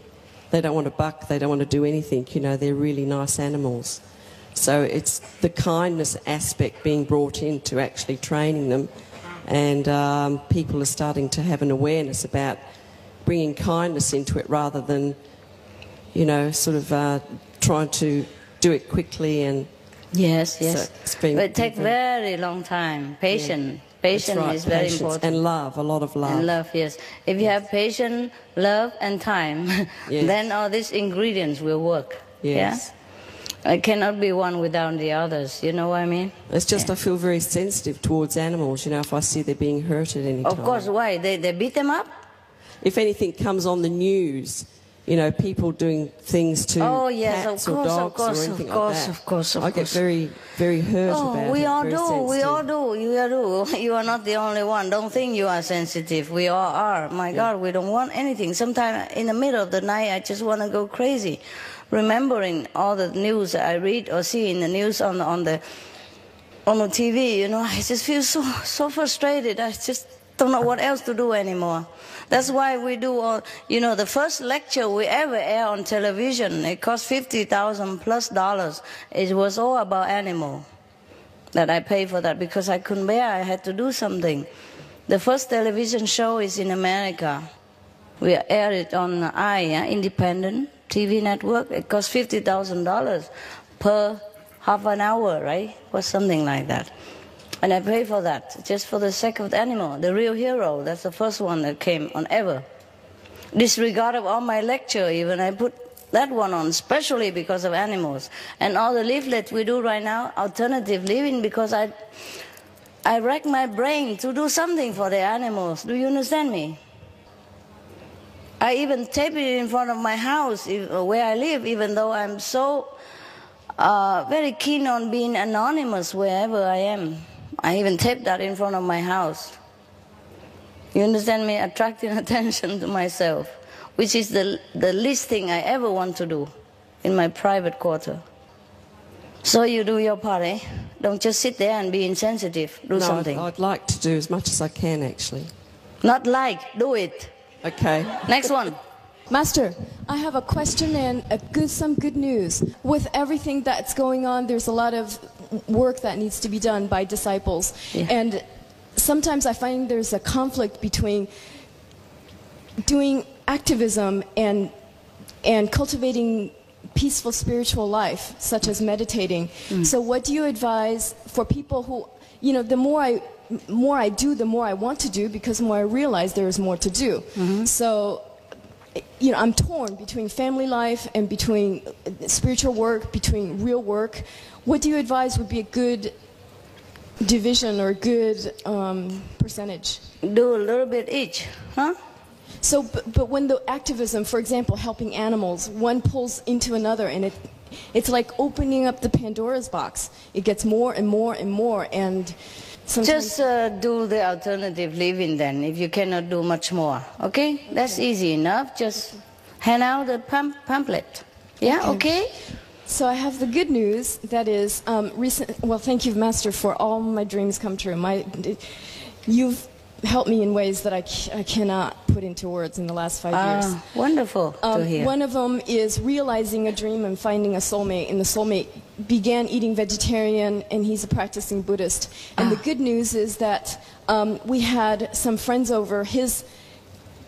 they don't want to buck, they don't want to do anything, you know, they're really nice animals. So it's the kindness aspect being brought into actually training them, and people are starting to have an awareness about bringing kindness into it rather than, you know, sort of trying to do it quickly. And yes, so but it takes very long time. Patience. Patience is very important. And love, a lot of love. And love, yes. If you have patience, love, and time, then all these ingredients will work. Yes. Yeah? It cannot be one without the others, you know what I mean? It's just I feel very sensitive towards animals, you know, if I see they're being hurt at any time. Of course, why? They beat them up? If anything comes on the news, you know, people doing things to cats or dogs or anything like that. Of course. I get very, very hurt about it. We all do. You are not the only one. Don't think you are sensitive. We all are. My God, we don't want anything. Sometimes in the middle of the night, I just want to go crazy, remembering all the news I read or see in the news on the TV. You know, I just feel so frustrated. I just don't know what else to do anymore. That's why we do all, you know, the first lecture we ever air on television, it cost $50,000+. It was all about animal that I paid for that because I couldn't bear, I had to do something. The first television show is in America. We aired it on independent TV network. It cost $50,000 per half an hour, right? Or something like that. And I pay for that, just for the sake of the animal. The Real Hero, that's the first one that came on ever. Disregard of all my lecture even, I put that one on, especially because of animals. And all the leaflets we do right now, alternative living, because I rack my brain to do something for the animals. Do you understand me? I even tape it in front of my house where I live, even though I'm so very keen on being anonymous wherever I am. I even taped that in front of my house. You understand me? Attracting attention to myself, which is the least thing I ever want to do in my private quarter. So you do your part, eh? Don't just sit there and be insensitive. Do something. I'd like to do as much as I can, actually. Not like, do it. Okay. Next one. Master, I have a question and some good news. With everything that's going on, there's a lot of work that needs to be done by disciples. Yeah. And sometimes I find there's a conflict between doing activism and cultivating peaceful spiritual life, such as meditating. So what do you advise for people who, you know, the more I do, the more I want to do, because the more I realize there is more to do. So, you know, I'm torn between family life and between spiritual work, between real work. What do you advise would be a good division or a good percentage? Do a little bit each, huh? So, but when the activism, for example, helping animals, one pulls into another, and it's like opening up the Pandora's box. It gets more and more and more, and sometimes... Just do the alternative living then, if you cannot do much more, okay? That's easy enough. Just hand out the pamphlet. Yeah, okay? So I have the good news, that is, well, thank you, Master, for all my dreams come true. You've helped me in ways that I cannot put into words in the last 5 years. Wonderful to hear. One of them is realizing a dream and finding a soulmate, and the soulmate began eating vegetarian, and he's a practicing Buddhist. And the good news is that we had some friends over. His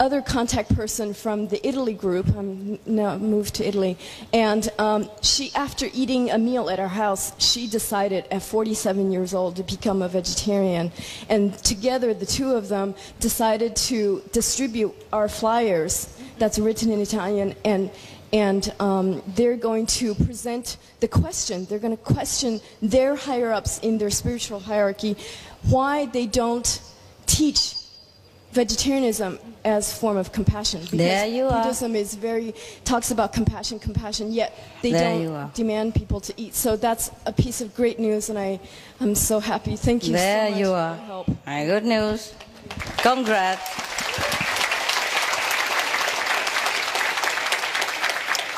other contact person from the Italy group, now moved to Italy, and she, after eating a meal at our house, she decided at 47 years old to become a vegetarian. And together, the two of them decided to distribute our flyers that's written in Italian, and they're going to present the question. They're going to question their higher-ups in their spiritual hierarchy, why they don't teach vegetarianism as form of compassion. Because there you are. Buddhism is talks about compassion, yet they don't demand people to eat. So that's a piece of great news, and I'm so happy. Thank you so much. There you For are. your help. My good news. Congrats.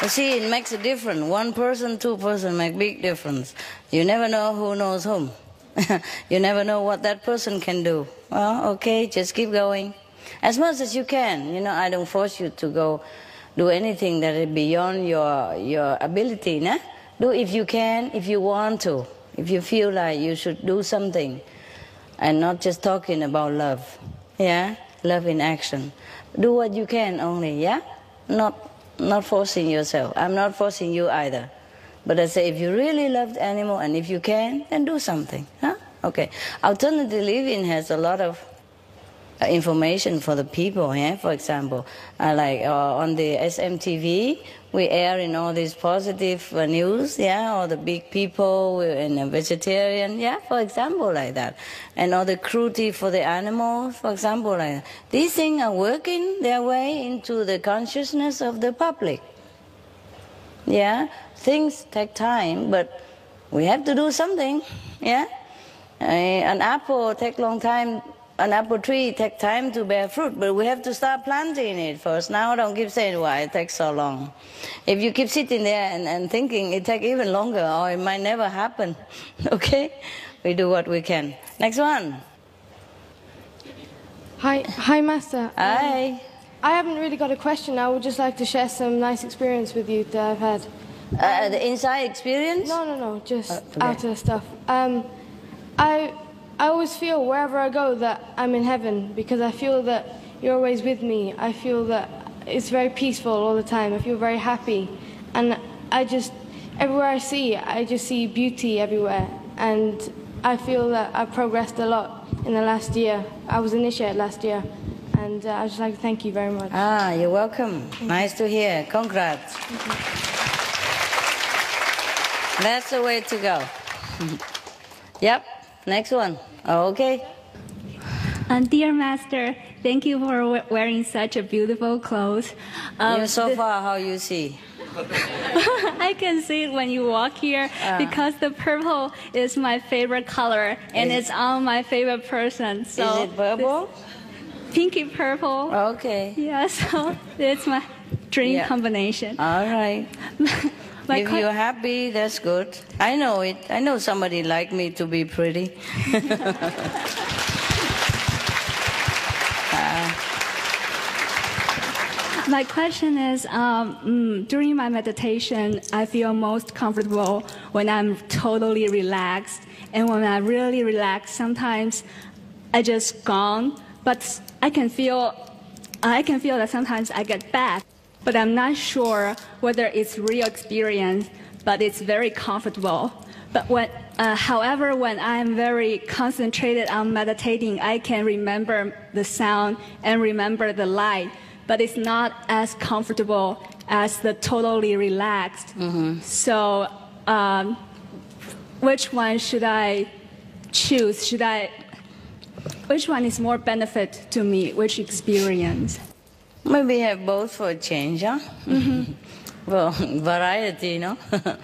You see, it makes a difference. One person, two person make big difference. You never know who knows whom. You never know what that person can do. Well, okay, just keep going. As much as you can. You know, I don't force you to go do anything that is beyond your ability. Nah? Do if you can, if you want to. If you feel like you should do something. And not just talking about love. Yeah? Love in action. Do what you can only, yeah? Not forcing yourself. I'm not forcing you either. But I say, if you really love the animal and if you can, then do something. Huh? Okay. Alternative living has a lot of information for the people. Yeah? For example, like on the SMTV, we air in all these positive news. Yeah, all the big people and a vegetarian. Yeah, for example, like that. And all the cruelty for the animals. For example, like that. These things are working their way into the consciousness of the public. Yeah, things take time, but we have to do something. Yeah, an apple takes long time. An apple tree takes time to bear fruit, but we have to start planting it first. Now don't keep saying why it takes so long. If you keep sitting there and thinking, it takes even longer, or it might never happen. Okay, we do what we can. Next one. Hi, Master. Hi. I haven't really got a question. I would just like to share some nice experience with you that I've had. The inside experience? No, just outer stuff. I always feel wherever I go that I'm in heaven because I feel that you're always with me. I feel that it's very peaceful all the time. I feel very happy. And everywhere I just see beauty everywhere. And I feel that I've progressed a lot in the last year. I was initiated last year. And I'd just like to thank you very much. You're welcome. Nice to hear. Congrats. That's the way to go. Yep. Next one. Okay. Dear Master, thank you for wearing such a beautiful clothes. So far, how you see? I can see it when you walk here because the purple is my favorite color and it's on my favorite person. So is it purple? Pinky purple. Okay. Yeah, so it's my dream combination. All right. If you're happy, that's good. I know it. I know somebody like me to be pretty. My question is, during my meditation, I feel most comfortable when I'm totally relaxed. And when I'm really relaxed, sometimes I just gone. But I can feel that sometimes I get back. But I'm not sure whether it's real experience, but it's very comfortable. But however, when I'm very concentrated on meditating, I can remember the sound and remember the light, but it's not as comfortable as the totally relaxed. Mm-hmm. So which one should I choose? Which one is more benefit to me? Which experience? Maybe have both for a change, huh? Mm-hmm. Well, variety, you know?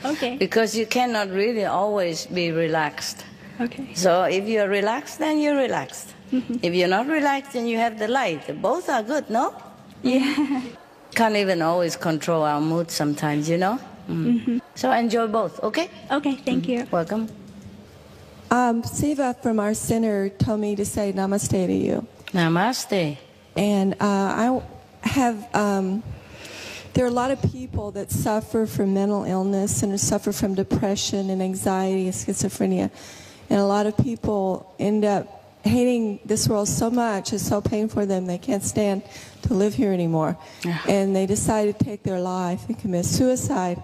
Okay. Because you cannot really always be relaxed. Okay. So if you're relaxed, then you're relaxed. Mm-hmm. If you're not relaxed, then you have the light. Both are good, no? Yeah. Can't even always control our mood sometimes, you know? Mm-hmm. So enjoy both, okay? Okay, thank you. Welcome. Siva from our center told me to say namaste to you. Namaste. And I have, there are a lot of people that suffer from mental illness and suffer from depression and anxiety and schizophrenia. And a lot of people end up hating this world so much, it's so painful for them, they can't stand to live here anymore. And they decide to take their life and commit suicide.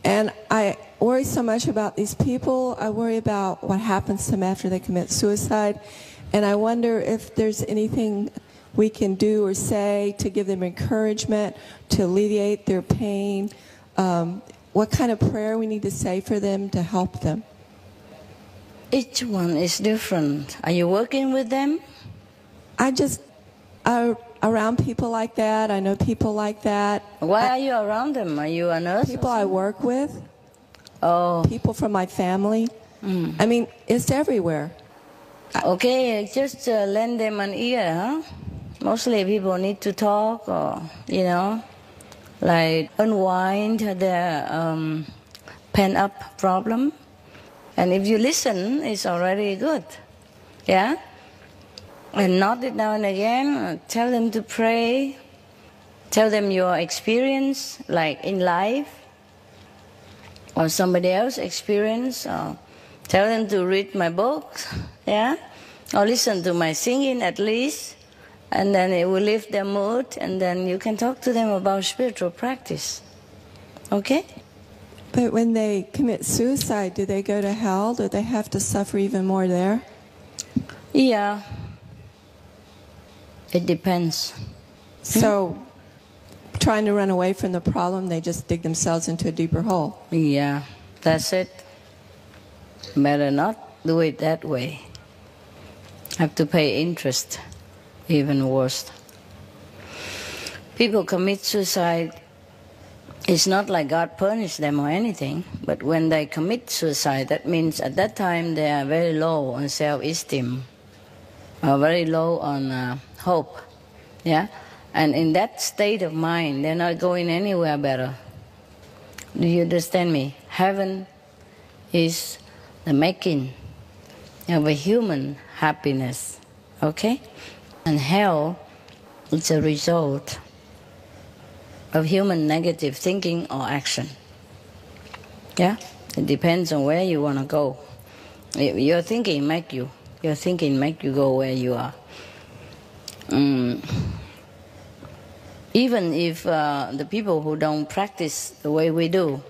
And I worry so much about these people. I worry about what happens to them after they commit suicide. And I wonder if there's anything we can do or say to give them encouragement, to alleviate their pain, what kind of prayer we need to say for them to help them. Each one is different. Are you working with them? I just around people like that. I know people like that. Why are you around them? Are you a nurse? People I work with. Oh. People from my family. I mean, it's everywhere. Okay, just lend them an ear, huh? Mostly people need to talk or, you know, like unwind their pent-up problem. And if you listen, it's already good. Yeah? And nod it now and again. Tell them to pray. Tell them your experience, like in life, or somebody else's experience. Or tell them to read my books, yeah? Or listen to my singing at least. And then it will lift their mood, and then you can talk to them about spiritual practice. Okay? But when they commit suicide, do they go to hell? Do they have to suffer even more there? Yeah. It depends. So, trying to run away from the problem, they just dig themselves into a deeper hole. Yeah, that's it. Better not do it that way. Have to pay interest. Even worse. People commit suicide. It's not like God punished them or anything, but when they commit suicide, that means at that time they are very low on self-esteem, or very low on hope. Yeah? And in that state of mind, they're not going anywhere better. Do you understand me? Heaven is the making of a human happiness. Okay? And hell is a result of human negative thinking or action. Yeah? It depends on where you want to go. Your thinking make you go where you are. Even if the people who don't practice the way we do,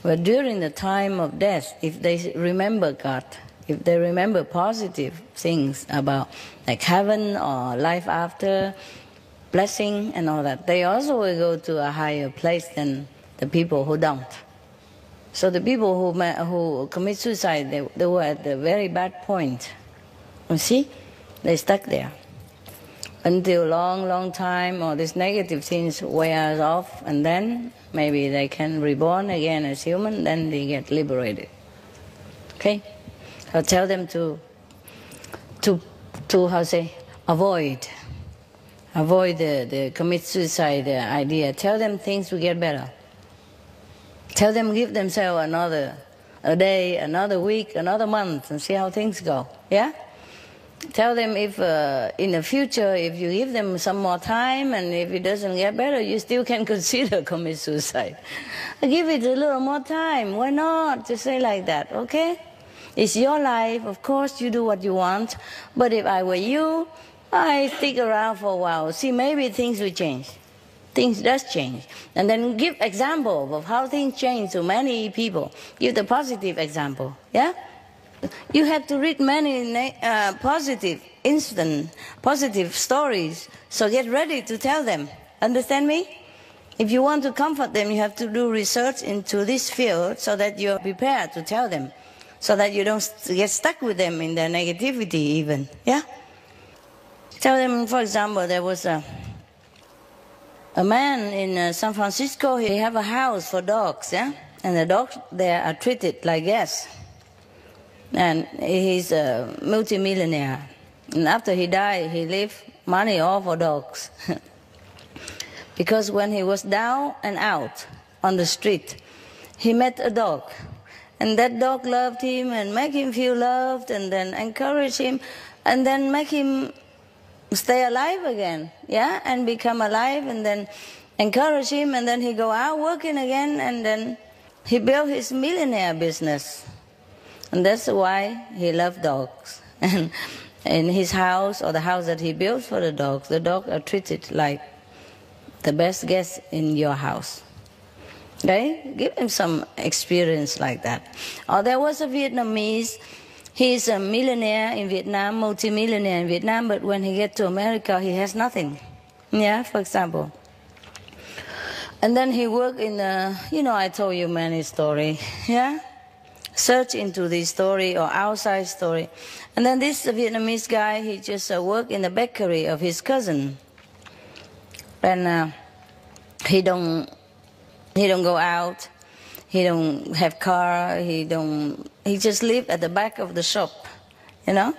but during the time of death, if they remember God, if they remember positive things about like heaven or life after, blessing and all that, they also will go to a higher place than the people who don't. So the people who commit suicide, they were at a very bad point. You see? They stuck there. Until long time, all these negative things wears off, and then maybe they can reborn again as human, then they get liberated. Okay? So tell them to how say, avoid the commit suicide idea. Tell them things will get better. Tell them give themselves a day, another week, another month, and see how things go. Yeah? Tell them if in the future, if you give them some more time, and if it doesn't get better, you still can consider commit suicide. Give it a little more time. Why not? Just say like that, okay? It's your life. Of course, you do what you want. But if I were you, I stick around for a while. See, maybe things will change. Things does change. And then give example of how things change to many people. Give the positive example, yeah? You have to read many positive stories, so get ready to tell them. Understand me? If you want to comfort them, you have to do research into this field so that you're prepared to tell them, so that you don't get stuck with them in their negativity even, yeah? Tell them, for example, there was a man in San Francisco. He have a house for dogs, yeah? And the dogs there are treated like guests. And he's a multimillionaire. And after he died, he left money all for dogs. Because when he was down and out on the street, he met a dog. And that dog loved him and make him feel loved, and then encourage him, and then make him stay alive again, yeah? And become alive, and then encourage him, and then he go out working again, and then he built his millionaire business. And that's why he loved dogs. And in his house, or the house that he built for the dogs are treated like the best guests in your house. Okay? Give him some experience like that. Or there was a Vietnamese, he's a millionaire in Vietnam, multi-millionaire in Vietnam, but when he gets to America, he has nothing. Yeah, for example. And then he worked in I told you many stories, yeah? search into this story or outside story. And then this Vietnamese guy, he just worked in the bakery of his cousin. And he don't go out, he don't have car, he just live at the back of the shop, you know?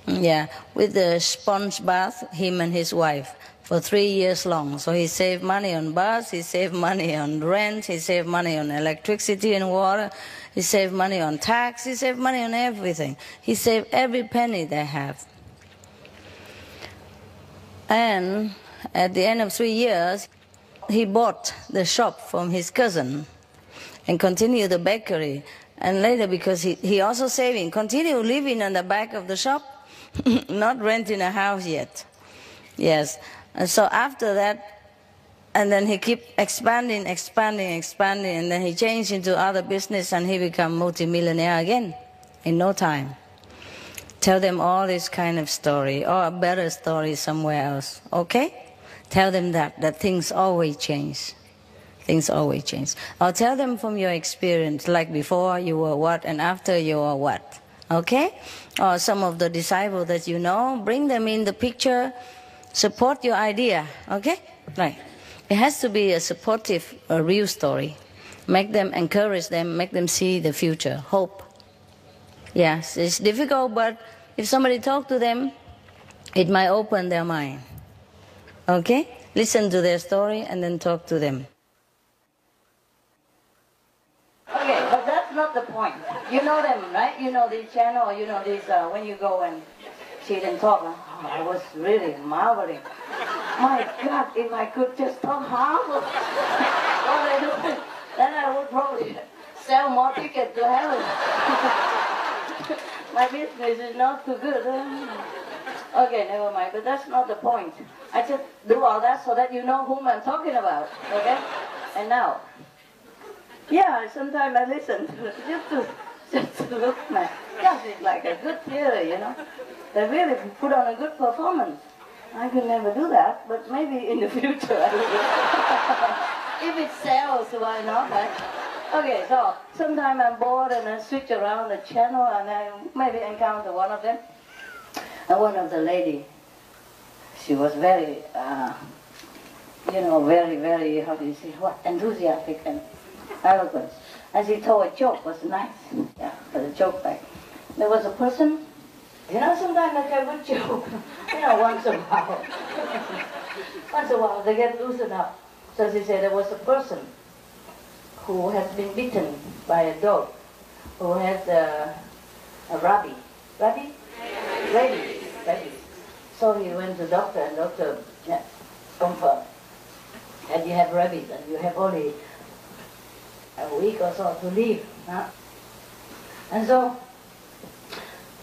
Yeah, with the sponge bath, him and his wife, for 3 years long. So he saved money on bus, he saved money on rent, he saved money on electricity and water, he saved money on tax, he saved money on everything. He saved every penny they have. And at the end of 3 years, he bought the shop from his cousin and continued the bakery. And later, because he also saving, continued living on the back of the shop, not renting a house yet. Yes. And so after that, and then he keep expanding, and then he changed into other business and he become multimillionaire again in no time. Tell them all this kind of story, or a better story somewhere else, okay? Tell them that things always change. Things always change. Or tell them from your experience, like before you were what and after you were what, okay? Or some of the disciples that you know, bring them in the picture, support your idea, okay? Right. It has to be a supportive, a real story. Make them, encourage them, make them see the future, hope. Yes, it's difficult, but if somebody talk to them, it might open their mind. Okay? Listen to their story and then talk to them. Okay, but that's not the point. You know them, right? You know this channel, or you know this, when you go and see them talk, oh, I was really marveling. My God, if I could just talk half of what I do, then I would probably sell more tickets to heaven. My business is not too good. Okay, never mind, but that's not the point. I just do all that so that you know whom I'm talking about, okay? And now, yeah, sometimes I listen to it just to look, man. Yes, it's like a good theater, you know. They really put on a good performance. I could never do that, but maybe in the future I will. If it sells, why not, right? Okay, so sometimes I'm bored and I switch around the channel and I maybe encounter one of them. And one of the lady, she was very, very, how do you say, what, enthusiastic and eloquent. And she told a joke, was nice. Yeah, but a joke like, there was a person, you know, sometimes they get a good joke, you know, once in a while. Once in a while they get loosened up. So she said there was a person who has been bitten by a dog, who has a rabies. So he went to the doctor, and doctor confirmed that you have rabies and you have only a week or so to live. Huh? And so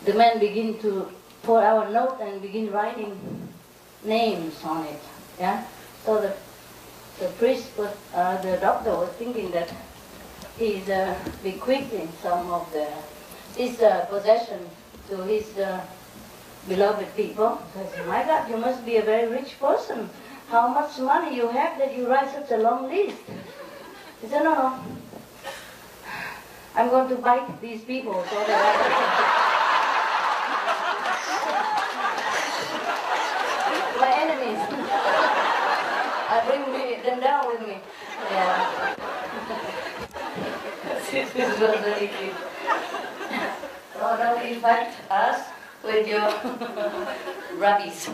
the man began to pour out a note and begin writing names on it. Yeah. So the priest was, the doctor was thinking that he's bequeathing some of his possession to his beloved people. So I said, my God, you must be a very rich person. How much money you have that you write such a long list? He said, no. I'm going to bite these people so that my enemies. I bring them down with me. Yeah. This was really cute. Oh, don't infect us with your rabies.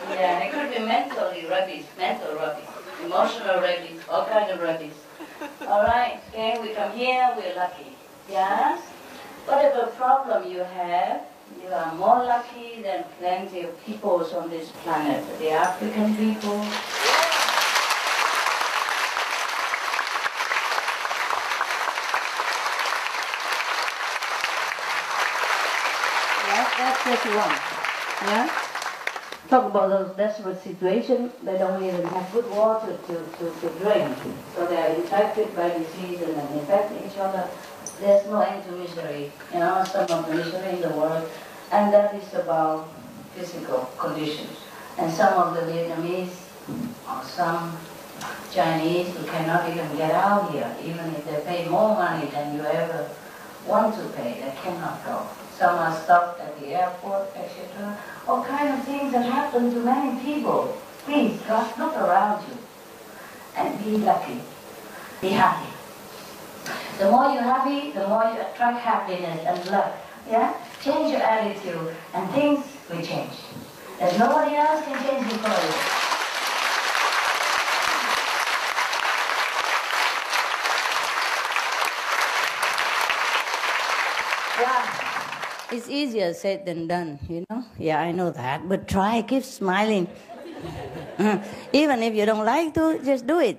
Yeah, it could be mental rabies, emotional rabies, all kinds of rabies. All right, okay, we come here, we're lucky. Yes? Whatever problem you have, you are more lucky than plenty of peoples on this planet. The African people. That's just one. Yeah? Talk about those desperate situations. They don't even have good water to drink. So they are infected by disease and then infect each other. There's no end to misery. You know, some of the misery in the world. And that is about physical conditions. And some of the Vietnamese, or some Chinese who cannot even get out here, even if they pay more money than you ever want to pay, they cannot go. Some are stopped at the airport, etc. All kind of things that happen to many people. Please, God, look around you and be lucky. Be happy. The more you're happy, the more you attract happiness and luck. Yeah? Change your attitude and things will change. There's nobody else can change it for you. Yeah. It's easier said than done, you know? Yeah, I know that. But try, keep smiling. Even if you don't like to, just do it.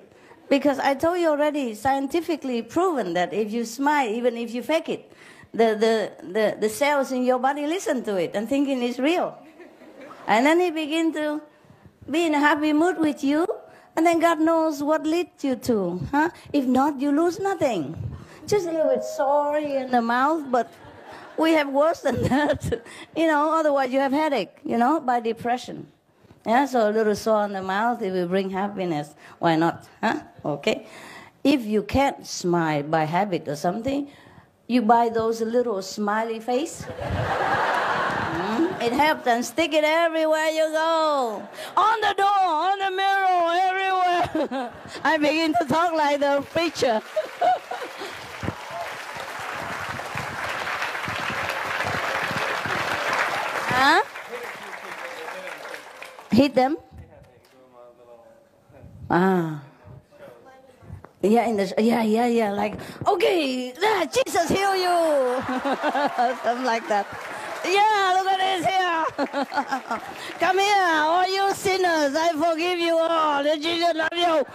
Because I told you already, scientifically proven that if you smile, even if you fake it, the cells in your body listen to it and thinking it's real. And then he begin to be in a happy mood with you, and then God knows what leads you to. Huh? If not, you lose nothing. Just a little bit sorry in the mouth, but we have worse than that. You know, otherwise you have headache, you know, by depression. Yeah, so a little sore in the mouth, it will bring happiness. Why not? Huh? Okay. If you can't smile by habit or something, you buy those little smiley face. It helps, and stick it everywhere you go. On the door, on the mirror, everywhere. I begin to talk like the preacher. Huh? Hit them? Ah. Yeah, yeah, like, okay, Jesus heal you. Something like that. Yeah, look at this here. Come here, all you sinners, I forgive you all. Jesus love you.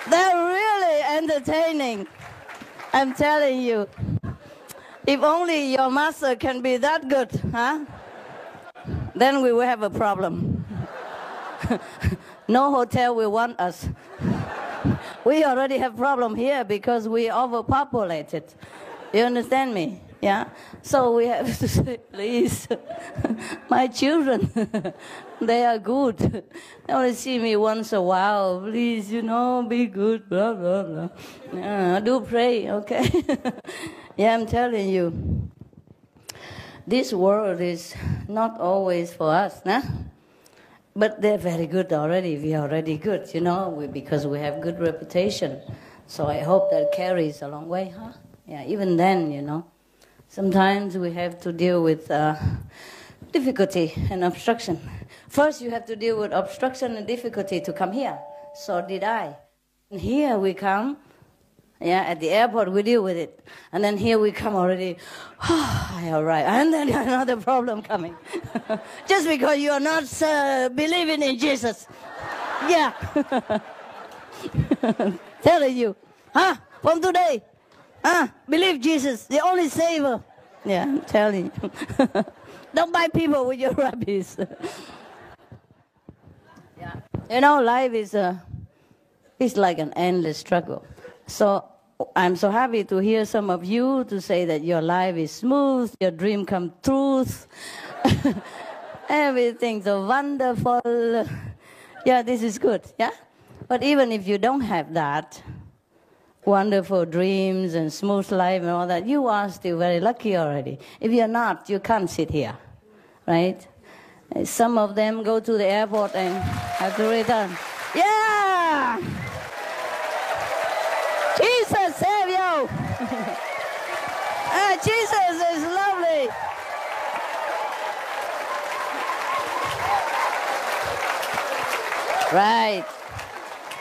They're really entertaining. I'm telling you. If only your master can be that good, huh? Then we will have a problem. No hotel will want us. We already have problem here because we overpopulated. You understand me? Yeah? So we have to say, please, my children, they are good. They only see me once a while. Please, you know, be good, blah, blah, blah. Yeah, do pray, okay? Yeah, I'm telling you. This world is not always for us, nah? But they're very good already. We are already good, you know, because we have good reputation. So I hope that carries a long way, huh? Yeah, even then, you know, sometimes we have to deal with difficulty and obstruction. First, you have to deal with obstruction and difficulty to come here. So did I. And here we come. Yeah, at the airport we deal with it. And then here we come already, all right. And then another problem coming. Just because you are not believing in Jesus. Yeah. Telling you, huh? From today, believe Jesus, the only savior. Yeah, I'm telling you. Don't buy people with your rubbish. Yeah. You know, life is it's like an endless struggle. So I'm so happy to hear some of you to say that your life is smooth, your dream come true, everything's so wonderful. Yeah, this is good, yeah? But even if you don't have that, wonderful dreams and smooth life and all that, you are still very lucky already. If you're not, you can't sit here, right? Some of them go to the airport and have to return. Yeah! Jesus save you! Jesus is lovely. Right.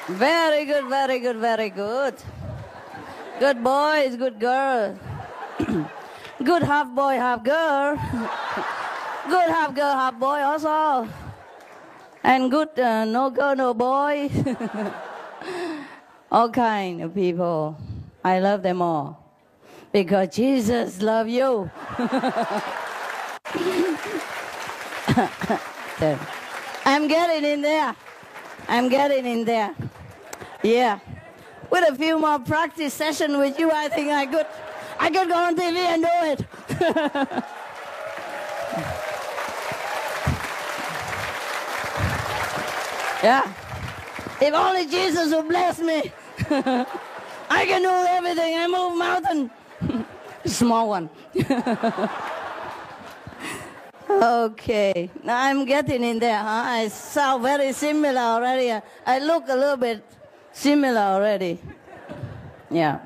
Very good, very good, very good. Good boys, good girl. Good half boy, half girl. Good half girl, half boy also. And good no girl, no boy. All kind of people. I love them all. Because Jesus loves you. I'm getting in there. I'm getting in there. Yeah. With a few more practice sessions with you, I think I could go on TV and do it. Yeah. If only Jesus would bless me. I can do everything. I move mountain. Small one. Okay. Now I'm getting in there, huh? I sound very similar already. I look a little bit similar already. Yeah.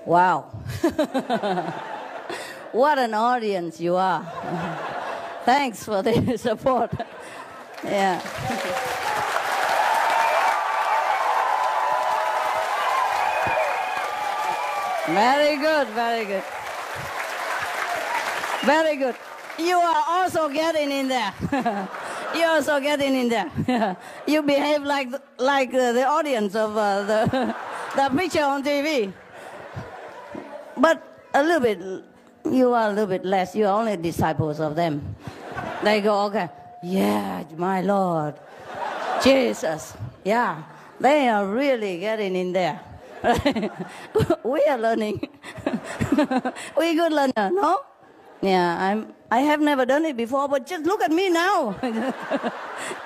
Wow. What an audience you are. Thanks for the support. Yeah. Very good, very good. Very good. You are also getting in there. You're also getting in there. You behave like the audience of the preacher on TV. But a little bit, you are a little bit less. You are only disciples of them. They go, okay, yeah, my Lord, Jesus. Yeah, they are really getting in there. We are learning. We're good learner, no? Yeah, I have never done it before, but just look at me now.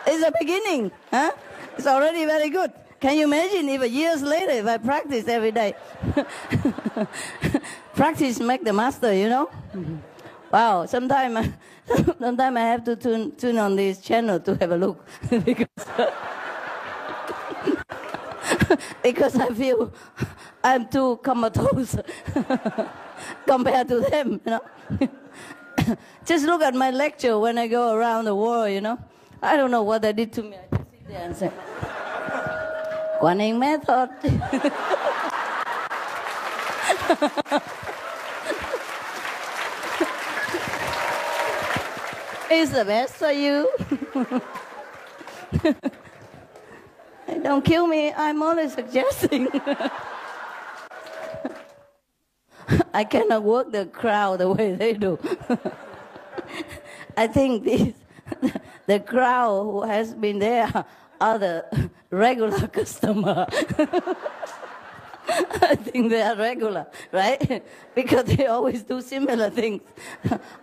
It's a beginning, huh? It's already very good. Can you imagine if years later, if I practice every day? Practice make the master, you know? Wow, sometimes I have to tune on this channel to have a look. Because I feel I'm too comatose compared to them, you know. Just look at my lecture when I go around the world, you know. I don't know what they did to me. I just sit there and say, Quang method. It's the best for you. Don't kill me, I'm only suggesting. I cannot work the crowd the way they do. I think the crowd who has been there are the regular customer. I think they are regular, right? Because they always do similar things.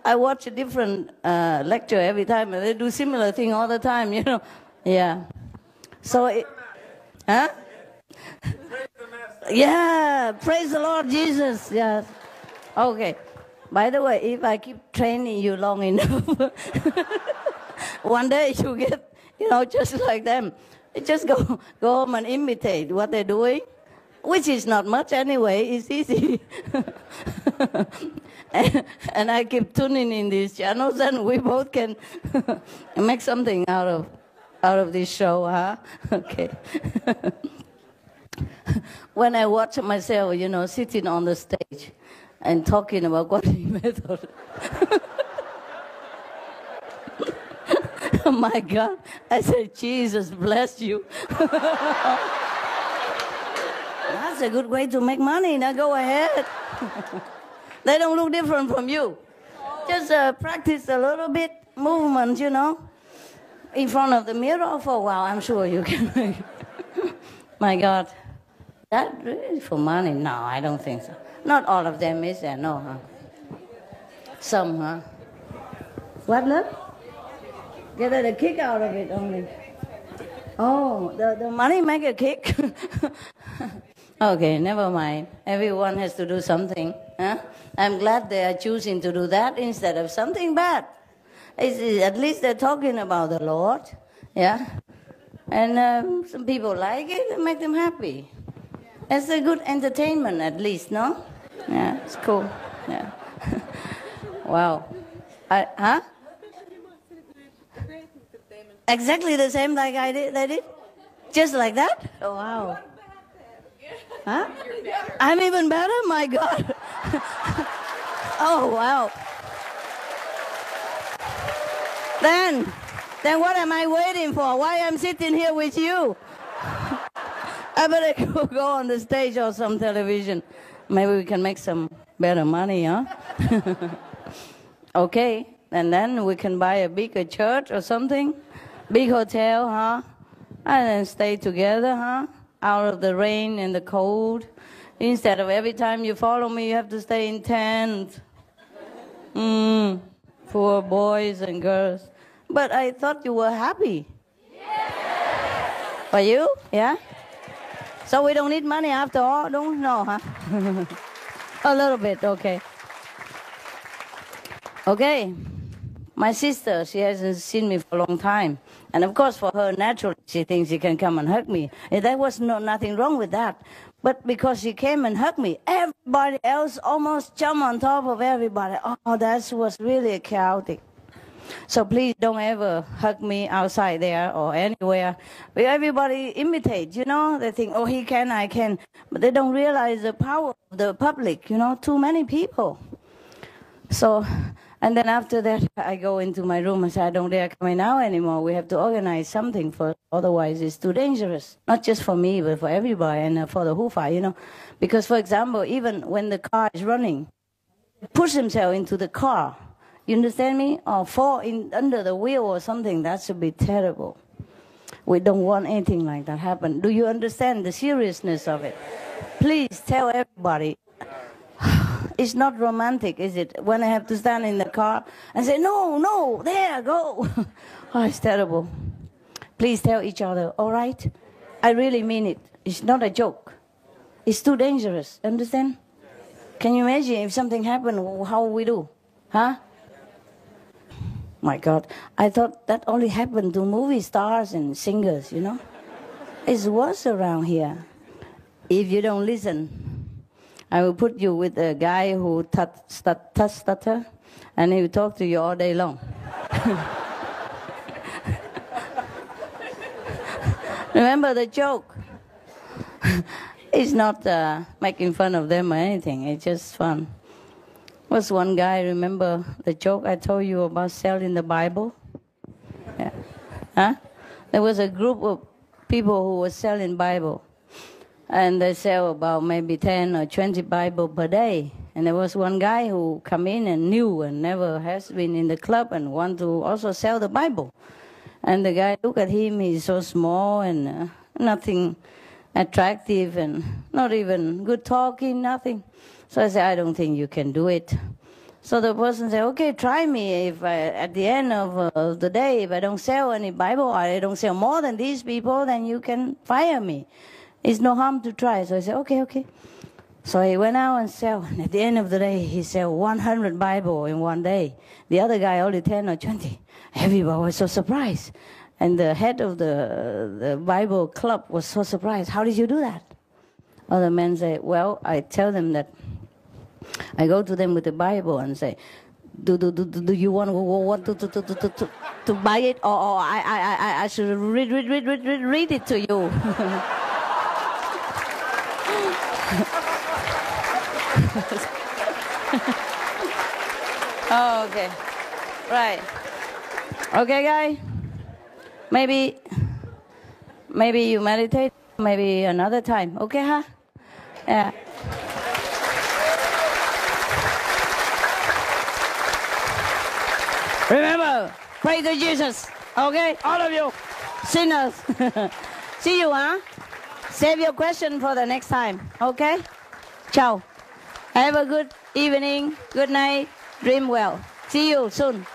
I watch a different lecture every time, and they do similar thing all the time, you know. Yeah. So, huh? Yeah, praise the Lord Jesus. Yes. Okay. By the way, if I keep training you long enough, one day you get, you know, just like them. You just go home and imitate what they're doing, which is not much anyway. It's easy. and I keep tuning in these channels, and we both can make something out of this show, huh? Okay. When I watch myself, you know, sitting on the stage and talking about Quang method. Oh my God. I said, Jesus bless you. That's a good way to make money. Now go ahead. They don't look different from you. Just practice a little bit movement, you know, in front of the mirror for a while. I'm sure you can make it. My God. That really for money? No, I don't think so. Not all of them, is there? No, huh? Some, huh? What, love? Get a kick out of it only. Oh, the money make a kick? Okay, never mind. Everyone has to do something. Huh? I'm glad they are choosing to do that instead of something bad. At least they're talking about the Lord. Yeah? And some people like it and make them happy. It's a good entertainment at least, no? Yeah, it's cool. Yeah. Wow. Huh? Exactly the same like I did? They did? Just like that? Oh, wow. Huh? I'm even better? My God. Oh, wow. Then what am I waiting for? Why I'm sitting here with you? I better go on the stage or some television. Maybe we can make some better money, huh? Okay, and then we can buy a bigger church or something. Big hotel, huh? And then stay together, huh? Out of the rain and the cold. Instead of every time you follow me, you have to stay in tent. For boys and girls. But I thought you were happy. For you? Yeah? So we don't need money after all, don't? No, huh? A little bit, okay. Okay. My sister, she hasn't seen me for a long time. And of course, for her, naturally, she thinks she can come and hug me. And there was nothing wrong with that. But because she came and hugged me, everybody else almost jumped on top of everybody. Oh, that was really chaotic. So please don't ever hug me outside there or anywhere. Everybody imitate, you know. They think, oh, he can, I can. But they don't realize the power of the public, you know, too many people. So, and then after that, I go into my room and say, I don't dare come in now anymore. We have to organize something first. Otherwise, it's too dangerous. Not just for me, but for everybody and for the Hufa, you know. Because, for example, even when the car is running, push himself into the car. You understand me? Or fall in under the wheel or something. That should be terrible. We don't want anything like that happen. Do you understand the seriousness of it? Please tell everybody. It's not romantic, is it? When I have to stand in the car and say, no, no, there, go. Oh, it's terrible. Please tell each other, all right? I really mean it. It's not a joke. It's too dangerous. Understand? Can you imagine if something happened, how we do? Huh? My God, I thought that only happened to movie stars and singers, you know? It's worse around here. If you don't listen, I will put you with a guy who stutter, and he will talk to you all day long. Remember the joke? It's not making fun of them or anything. It's just fun. Was one guy, remember the joke I told you about selling the Bible? Yeah. Huh? There was a group of people who were selling Bible. And they sell about maybe 10 or 20 Bible per day. And there was one guy who come in and knew and never has been in the club and want to also sell the Bible. And the guy look at him, he's so small and nothing attractive and not even good talking, nothing. So I said, I don't think you can do it. So the person said, okay, try me. If at the end of the day, if I don't sell any Bible, or I don't sell more than these people, then you can fire me. It's no harm to try. So I said, okay, okay. So he went out and sell. And at the end of the day, he sold 100 Bible in one day. The other guy only 10 or 20. Everybody was so surprised. And the head of the Bible club was so surprised. How did you do that? Other men say, well, I tell them that I go to them with the Bible and say, do you want to buy it, or I should read it to you? Oh, okay, right. Okay, guy. Maybe you meditate. Maybe another time. Okay, huh? Yeah. Remember, pray to Jesus, okay? All of you, sinners. See you, huh? Save your question for the next time, okay? Ciao. Have a good evening, good night, dream well. See you soon.